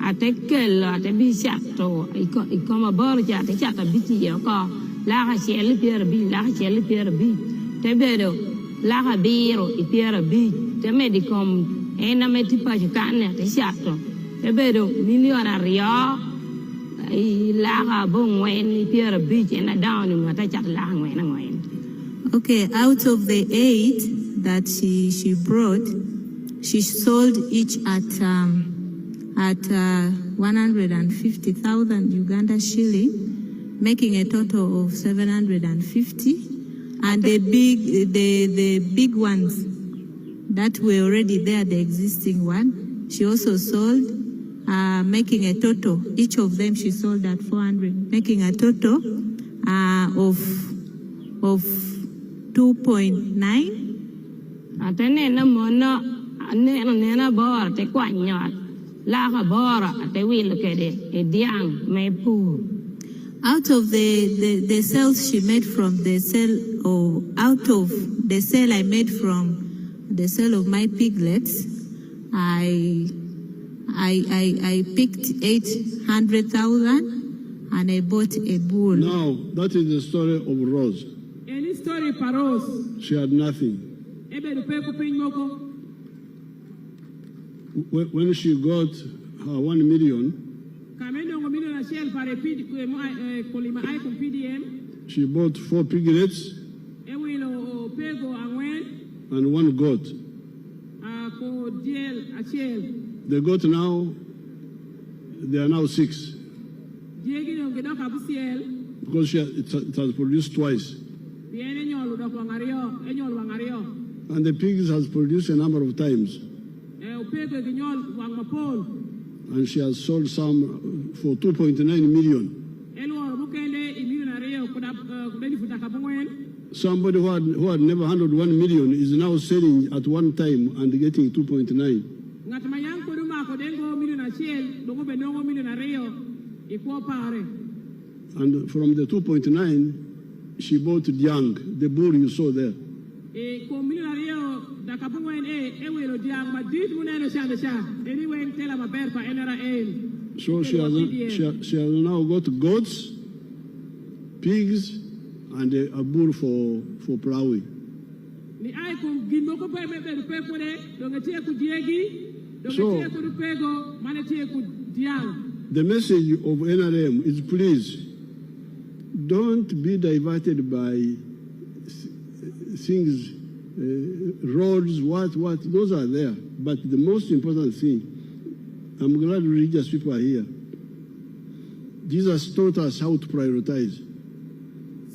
atekel atebichato ikoma borja atechata bichi yoko laga sheli pier bi laga sheli pier bi tebedo laga biro ipier bi temedikom ena metipa chikane atechato tebedo miliona rio laga bongwen ipier bi ena down atechata laga ngwen. Okay, out of the 8 that she brought, she sold each at 150,000 Uganda shilling, making a total of 750. And the big ones that were already there, the existing one, she also sold, making a total. Each of them she sold at 400, making a total of 2.9. Atene mono nena bor te kwanyot laga bora te will kede e diang me pu. Out of the cells she made from the cell, or out of the cell I made from the cell of my piglets, I picked 800,000 and I bought a bull. Now, that is the story of Rose. Any story paros. She had nothing. When she got her 1 million, she bought 4 piglets and 1 goat. The goat now, they are now 6. Because it has produced twice. And the pigs has produced a number of times. And she has sold some for 2.9 million. Somebody who had never handled 1 million is now selling at one time and getting 2.9. And from the 2.9, she bought Diang, the bull you saw there. So she has now got goats, pigs, and a bull for plowing. So the message of NRM is, please don't be diverted by things, roads, what, those are there. But the most important thing, I'm glad religious people are here. Jesus taught us how to prioritize.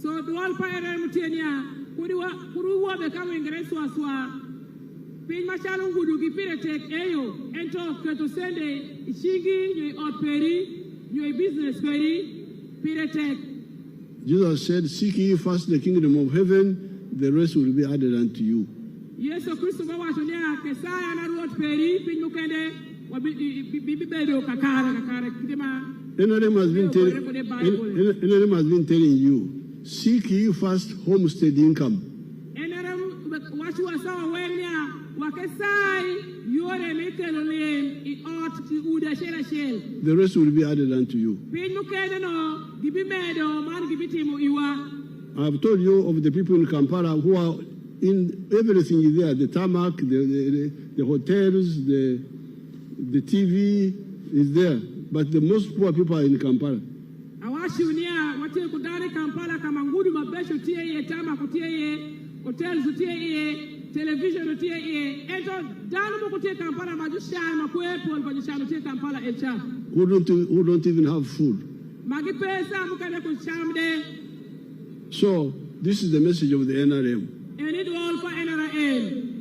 So the whole parent Mutenia, Kuruwa become Ingreswa, Pin Machalon Gudu Piretek, Ayo, and talk to send a Shigi, you are Perry, you a business Perry, Piretek. Jesus said, seek ye first the kingdom of heaven, the rest will be added unto you. Yes, so Christopher was on there, Kesai and I wrote Perry, Pinukende, Bibibedo, Kakara, Kidema. NRM has been telling you, seek ye first homestead income. NRM, what you are so aware now, Wakesai, you are a little lane, it ought to Uda Shell. The rest will be added unto you. I have told you of the people in Kampala who are in everything is there, the tarmac, the hotels, the TV is there. But the most poor people are in Kampala. Television who don't even have food. So this is the message of the NRM.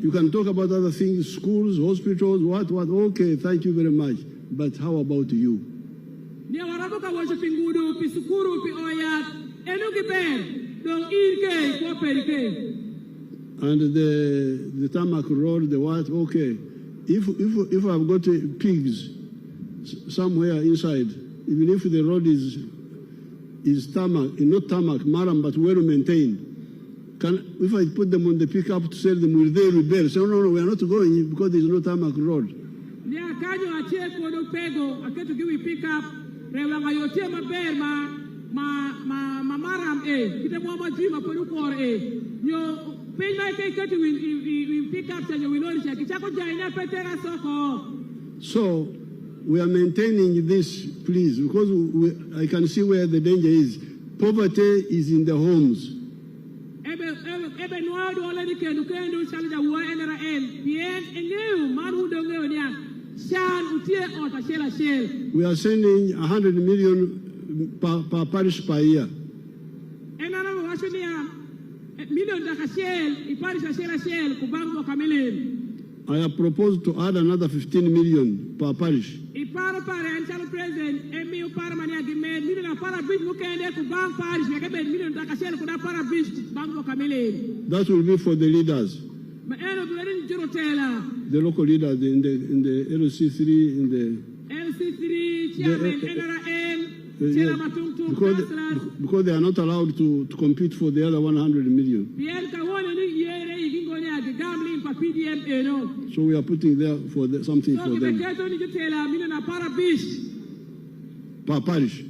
You can talk about other things, schools, hospitals, what, okay, thank you very much. But how about you? And the tarmac road, the what, okay. If I've got pigs somewhere inside, even if the road is tarmac, not tarmac, maram, but well maintained, if I put them on the pickup to sell them, will they rebel? Say, no, we are not going because there is no tarmac road. Yeah, can you achieve for the pego? I get to give you pick up. Rewanga yote maber maram kita mo ma jima polu kor yo pay my cake we pick up and we know it kichako jaina petera soko. So we are maintaining this, please, because I can see where the danger is. Poverty is in the homes. Ebe no do already kenu shalja wa NRL bien eneu maru do ngeonia shan utie ota shela shell. We are sending 100 million per parish per year. Enana washunia million daka shell iparish shela shell kubango kamilin. I have proposed to add another 15 million per parish. Iparo pare anchalo president emi upara mania gimed million para bridge mukende kubang parish yakebe million daka shell kuda para bridge bango kamilin. That will be for the leaders. The local leaders in the LC3, in the LC3, chairman, NRL, because they are not allowed to compete for the other 100 million. So we are putting there for something for them. Per parish.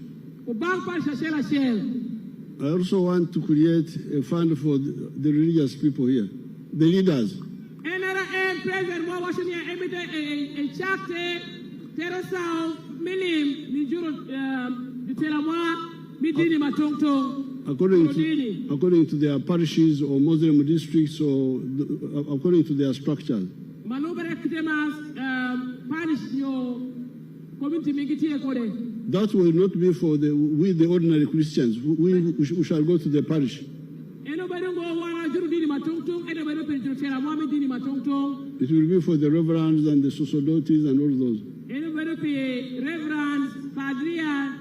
I also want to create a fund for the religious people here, the leaders. NRM President Washington emite a chapter terasao milim nijuro ditelamwa midini matongto. According to their parishes or Muslim districts or according to their structures. That will not be for the ordinary Christians. We shall go to the parish. It will be for the reverends and the sacerdotes and all those. Reverends, padrians,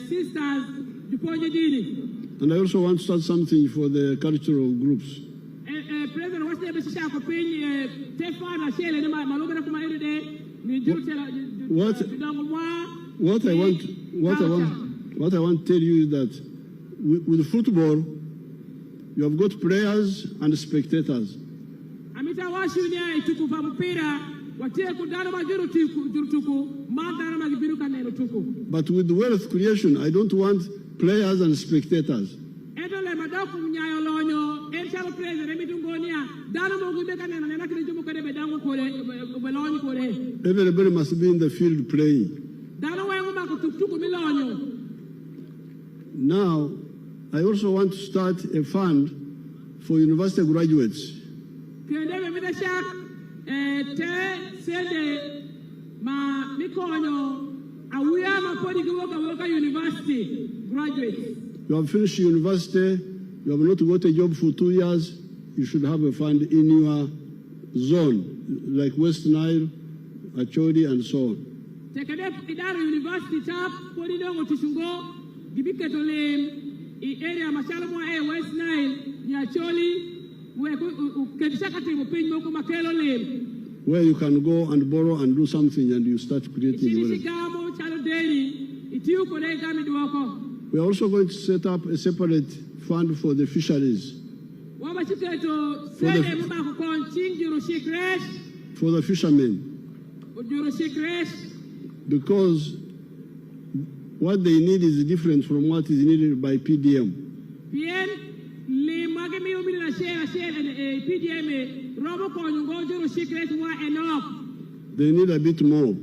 sisters, and I also want to start something for the cultural groups. What I want to tell you is that with football, you have got players and spectators. But with wealth creation, I don't want players and spectators. Everybody must be in the field playing. Now, I also want to start a fund for university graduates. University graduates. You have finished university, you have not got a job for 2 years, you should have a fund in your zone, like West Nile, Acholi, and so on. University tap, area West Nile, Acholi, where you can go and borrow and do something and you start creating wealth. We are also going to set up a separate fund for the fisheries. For the fishermen. Because what they need is different from what is needed by PDM. They need a bit more.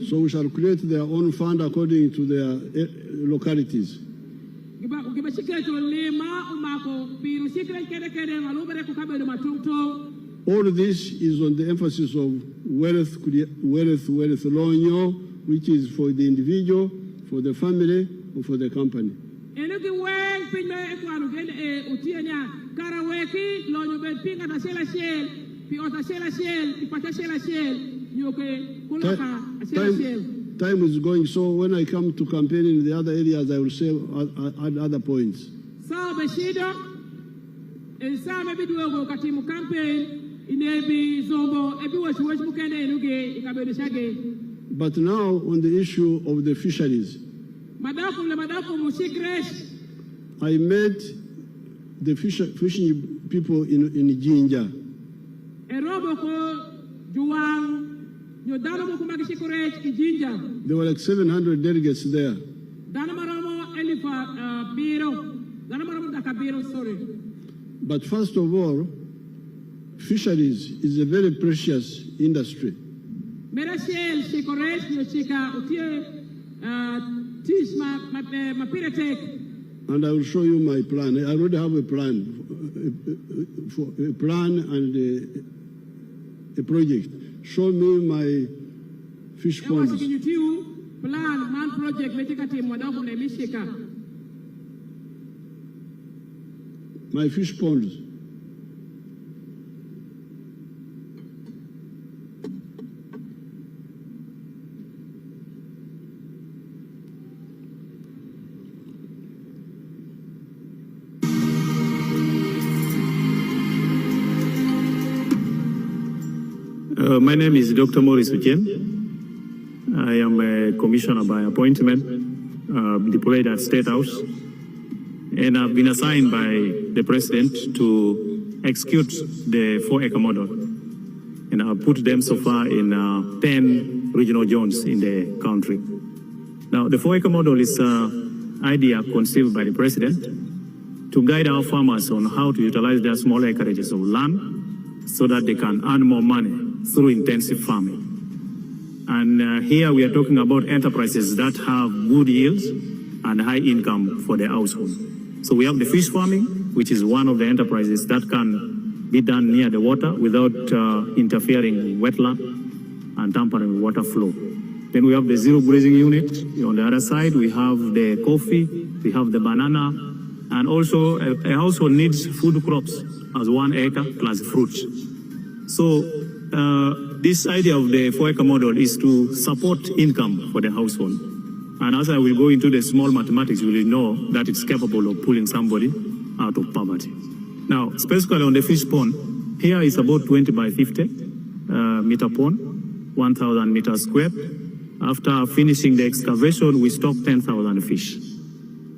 So we shall create their own fund according to their localities. All this is on the emphasis of wealth, which is for the individual, for the family, or for the company. Time is going, so when I come to campaign in the other areas, I will say add other points. But now on the issue of the fisheries, I met the fishing people in Jinja. There were like 700 delegates there. But first of all, fisheries is a very precious industry. And I will show you my plan. I already have a plan, and a project. Show me my fish ponds. My fish ponds. My name is Dr. Maurice Oyam. I am a commissioner by appointment, deployed at State House, and I've been assigned by the President to execute the 4-acre model. And I've put them so far in 10 regional zones in the country. Now, the 4-acre model is an idea conceived by the President to guide our farmers on how to utilize their small acreages of land so that they can earn more money through intensive farming. And here we are talking about enterprises that have good yields and high income for the household. So we have the fish farming, which is one of the enterprises that can be done near the water without interfering with wetland and tampering with water flow. Then we have the zero grazing unit. On the other side, we have the coffee, we have the banana, and also a household needs food crops as 1 acre plus fruits. So this idea of the 4-acre model is to support income for the household. And as I will go into the small mathematics, you will know that it's capable of pulling somebody out of poverty. Now, specifically on the fish pond, here is about 20 by 50 meter pond, 1,000 meters square. After finishing the excavation, we stock 10,000 fish.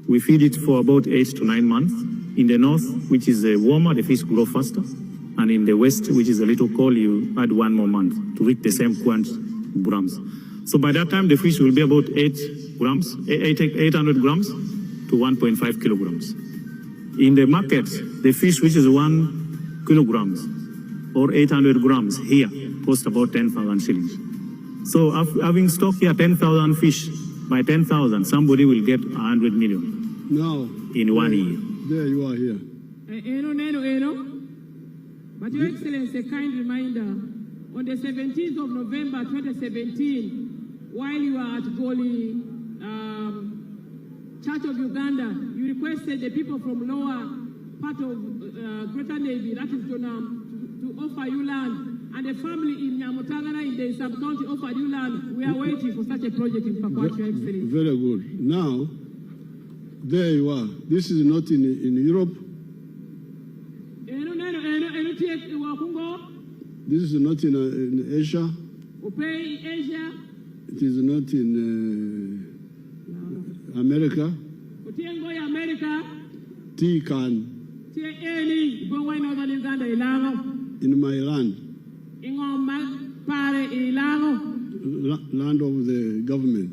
We feed it for about 8 to 9 months. In the north, which is warmer, the fish grow faster. And in the west, which is a little cold, you add 1 more month to reach the same quantity of grams. So by that time, the fish will be about 800 grams to 1.5 kilograms. In the market, the fish which is 1 kilograms or 800 grams here cost about 10,000 shillings. So having stock here 10,000 fish, by 10,000, somebody will get 100 million now in 1 year. There you are here. But Your Excellency, a kind reminder, on the 17th of November 2017, while you were at Goli Church of Uganda, you requested the people from lower part of Greater Navy, that is Donam, to offer you land. And the family in Nyamutangana in the sub-county offered you land. We are waiting for such a project in Packwack, Your Excellency. Very good. Now, there you are. This is not in Europe. This is not in Asia. It is not in America. Tikan. In my land. Land of the government.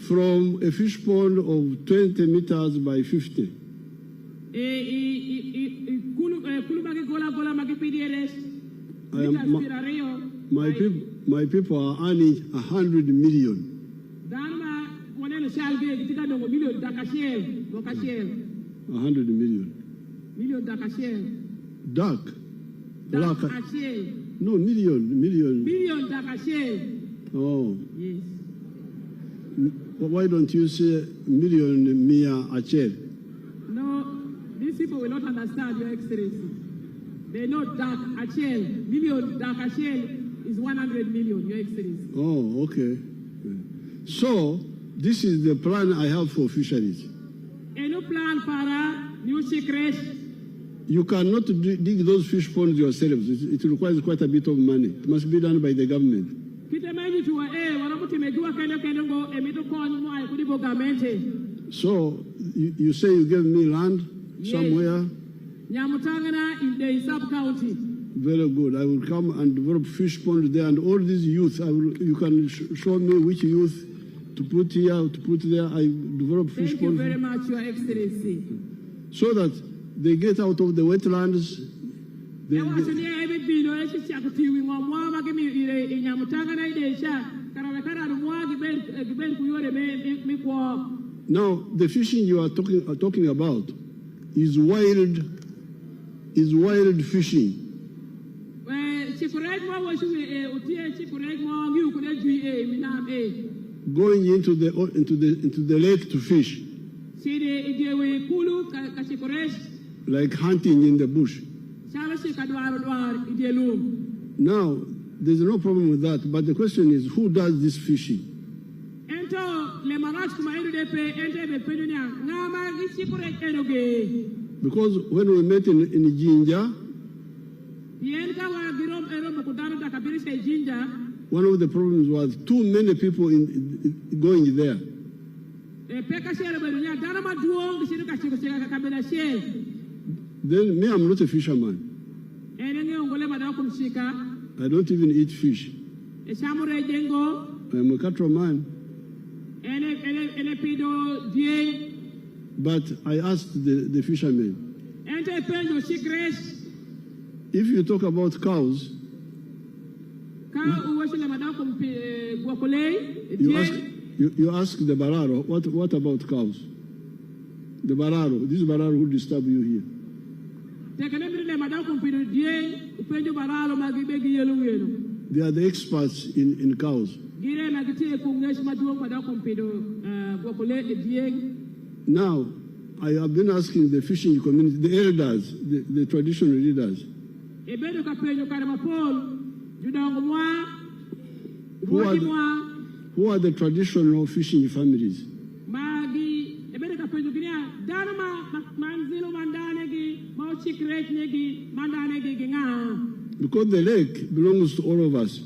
From a fish pond of 20 meters by 50. My people are earning 100 million. 100 million. Dark. Black. No, million. Million. Oh. Yes. Why don't you say million Mia Achel? No, these people will not understand, Your Excellency. They know dark Achel. Million dark Achel is 100 million, Your Excellency. Oh, okay. So, this is the plan I have for fisheries. No plan para new secret. You cannot dig those fish ponds yourselves. It requires quite a bit of money. It must be done by the government. So you say you gave me land somewhere? Nyamutangana in the sub-county. Very good. I will come and develop fish pond there, and all these youth, you can show me which youth to put here, to put there. I develop fish pond. Thank you very much, Your Excellency. So that they get out of the wetlands. Now, the fishing you are talking about is wild fishing. Going into the lake to fish. Like hunting in the bush. Now, there's no problem with that, but the question is, who does this fishing? Because when we met in Jinja, one of the problems was too many people going there. Then me, I'm not a fisherman. I don't even eat fish. I'm a cattle man. But I asked the fishermen, if you talk about cows, you ask the Bararo, what about cows? The Bararo, this Bararo who disturb you here. They are the experts in cows. Now, I have been asking the fishing community, the elders, the traditional leaders, who are the traditional fishing families? Because the lake belongs to all of us.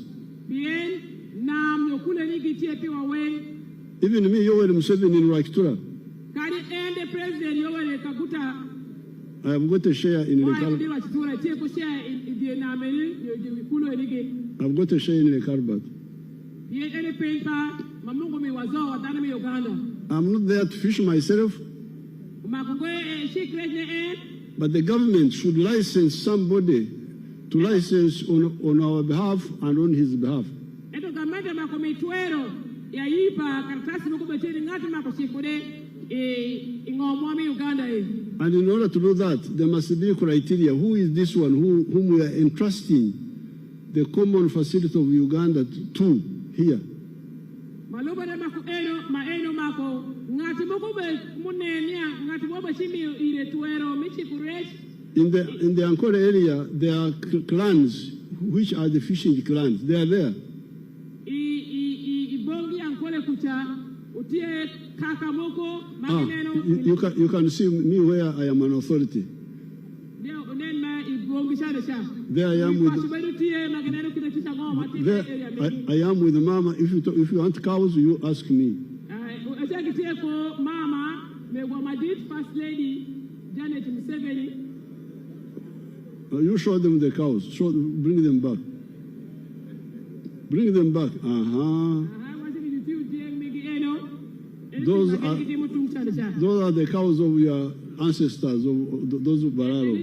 Even me, Yoweri Museveni in Rwakitura, I have got a share in the I've got a share in the Karbat. I'm not there to fish myself, but the government should license somebody to license on our behalf and on his behalf. And in order to do that, there must be criteria. Who is this one whom we are entrusting the common facility of Uganda to here? In the Ankole area, there are clans. Which are the fishing clans? They are there. You can see me where I am an authority. There I am with. There I am with the mama. If you want cows, you ask me. First Lady Janet Museveni. You show them the cows. Bring them back. Bring them back. Those are the cows of your ancestors, of those of Bararo.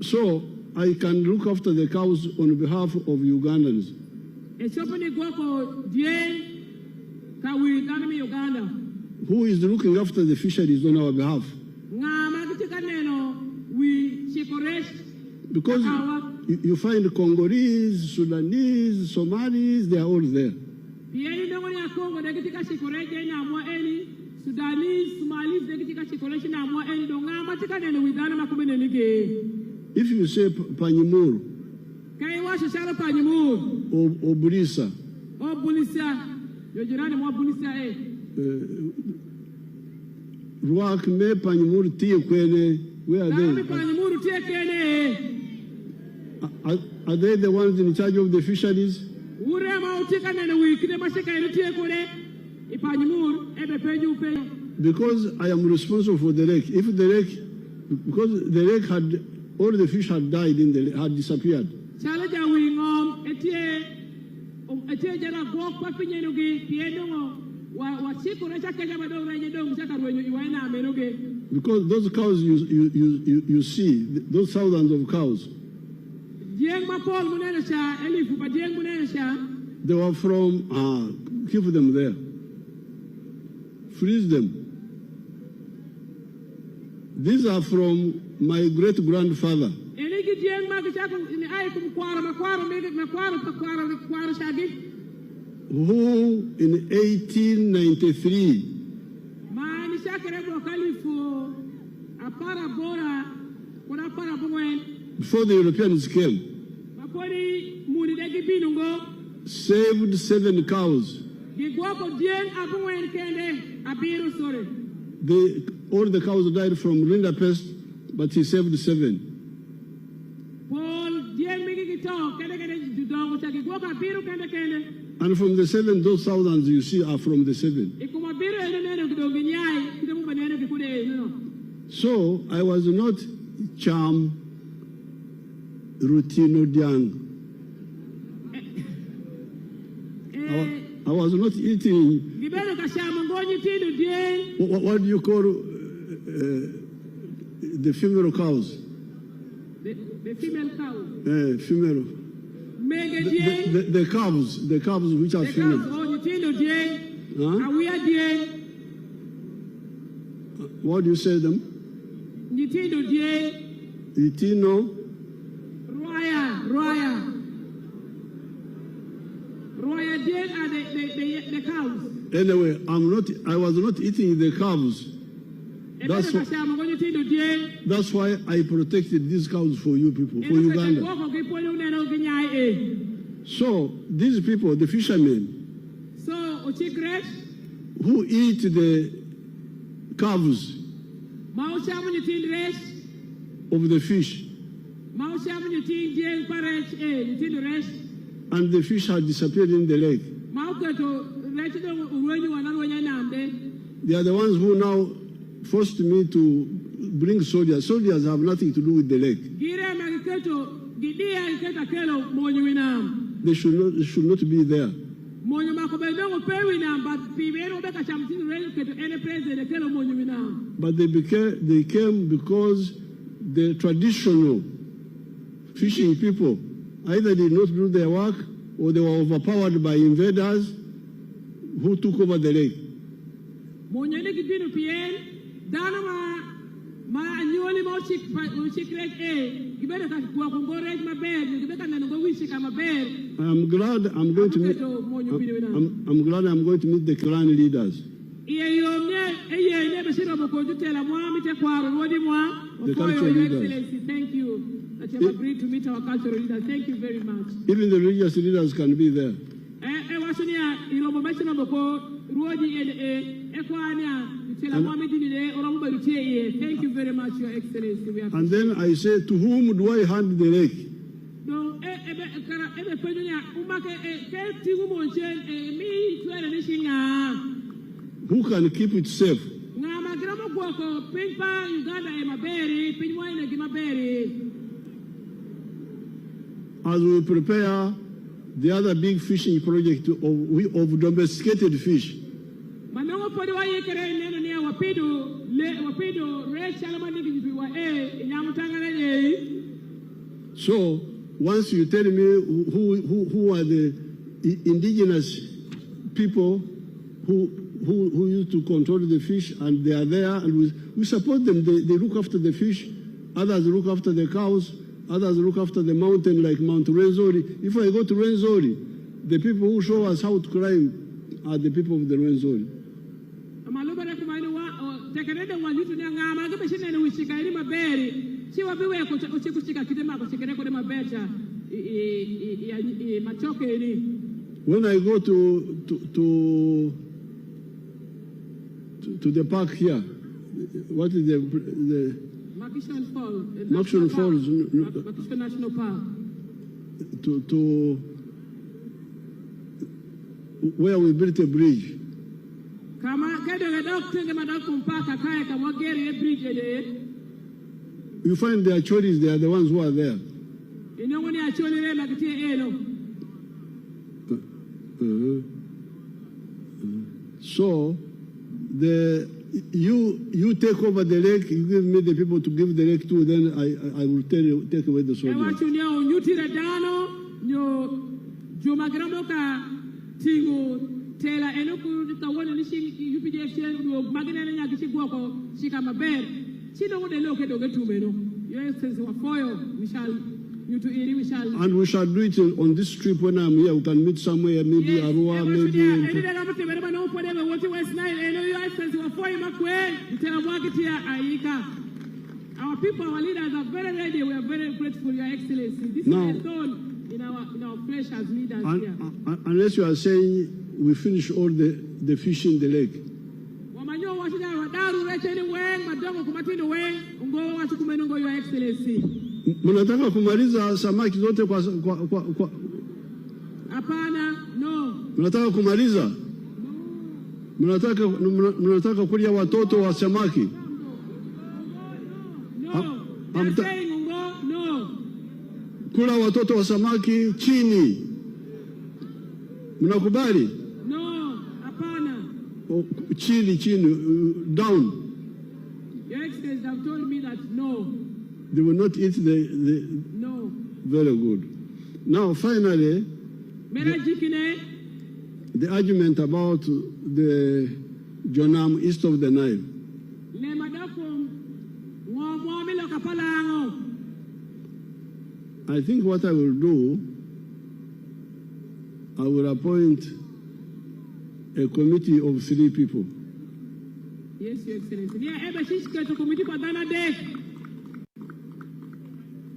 So I can look after the cows on behalf of Ugandans. Who is looking after the fisheries on our behalf? Because you find Congolese, Sudanese, Somalis, they are all there. If you say Panyimur or Bulisa, Ruak me Panyamur Tia Kwene, where are Dami they? panyimuru tie kene. Are they the ones in charge of the fisheries? Ure ma utika nene wikine mashika ilu tie kone. Ipanyimuru ebe penyu penyu. Because I am responsible for the lake. If the lake, because the lake had, all the fish had died in the lake, had disappeared. Chala ja wingom etie jara gok pa pinyenugi pienungo wa siku na chaka jama dong na jedong chaka rwenyu iwaina amenugi. Because those cows you see, those thousands of cows, Dieng ma pol munene sha elifu pa dieng munene sha. they were from, keep them there. Freeze them. These are from my great-grandfather. Eligi dieng ma kichako ni ay kumkwara makwara shagi. Who in 1893 Ma ni shakere bro kalifu apara bora kuna para bwen. before the Europeans came, Makoni muni degi binungo. saved 7 cows. Gigwako dieng abwen kende abiru sore. All the cows died from rinder pest, but he saved 7. Paul dieng migi kito kende judongo chagi gwako abiru kende. And from the 7, those thousands you see are from the 7. Ikuma biru ene kidongo nyai kidemu banene kikude no. So I was not charm Rutino Diang. I was not eating, Gibelo kashama ngonyi tidu dieng. what do you call the female cows? The female cow. Female. Mega dieng. The calves which are The cows female. ngonyi tidu dieng. Huh? Awia dieng. What do you say them? Nitidu dieng. Itino, Roya dieng are the cows. anyway, I was not eating the calves. Ebelo kashama ngonyi tidu dieng. That's why I protected these cows for you people, for Uganda. Gwako kipole uneno ginyai So these people, the fishermen, So uchikret. who eat the calves Mauchamu nitin res. of the fish, Mauchamu nitin dieng parech nitin res. and the fish had disappeared in the lake. Mauketo rechido uwenyu wanarwenya namde. They are the ones who now forced me to bring soldiers. Soldiers have nothing to do with the lake. Gire magiketo gidia iketa kelo monyu winam. They should not be there. Monyu makobedongo pe winam but pibero beka chamtini res keto ene president kelo monyu winam. But they came because the traditional fishing people either did not do their work or they were overpowered by invaders who took over the lake. Monyu ne kipinu pien dana ma anyoli ma uchikret gibero kwa kongore maber gibeka nango wishika maber. I'm glad I'm going to meet the clan leaders. The cultural leaders. Thank you that you have agreed to meet our cultural leaders. Thank you very much. Even the religious leaders can be there. Thank you very much, Your Excellency. We And then I say, to whom do I hand the lake? Who can keep it safe? As we prepare the other big fishing project of domesticated fish. So once you tell me who are the indigenous people who used to control the fish, and they are there, and we support them. They look after the fish. Others look after the cows. Others look after the mountain like Mount Rwenzori. If I go to Rwenzori, the people who show us how to climb are the people of the Rwenzori. When I go to the park here, what is the Makishan Falls. Makishan Falls, Makishan National Park. to where we built a bridge. You find the Achoris, they are the ones who are there. So, you take over the lake, you give me the people to give the lake to, then I will take away the soldiers. And we shall do it on this trip when I'm here. We can meet somewhere, maybe Arua, maybe. Our people, our leaders are very ready. We are very grateful, Your Excellency. This is a stone in our flesh as leaders here. Unless you are saying we finish all the fish in the lake. Your Excellency. Mnataka kumaliza samaki zote kwa Hapana, no. Mnataka kumaliza? Mnataka kulia watoto wa samaki? No. They're saying no. Kula watoto wa samaki chini. Mnakubali? No, hapana. Chini, down. Your Excellency have told me that no. They will not eat the no. Very good. Now, finally, the argument about the Jonam east of the Nile. I think what I will do, I will appoint a committee of 3 people. Yes, Your Excellency.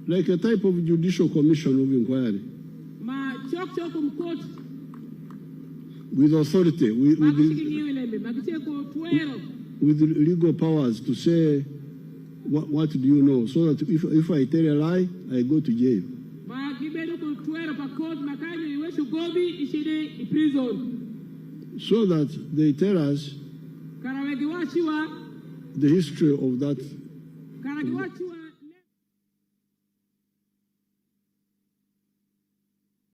Like a type of judicial commission of inquiry. With authority, with legal powers to say, what do you know? So that if I tell a lie, I go to jail. So that they tell us the history of that.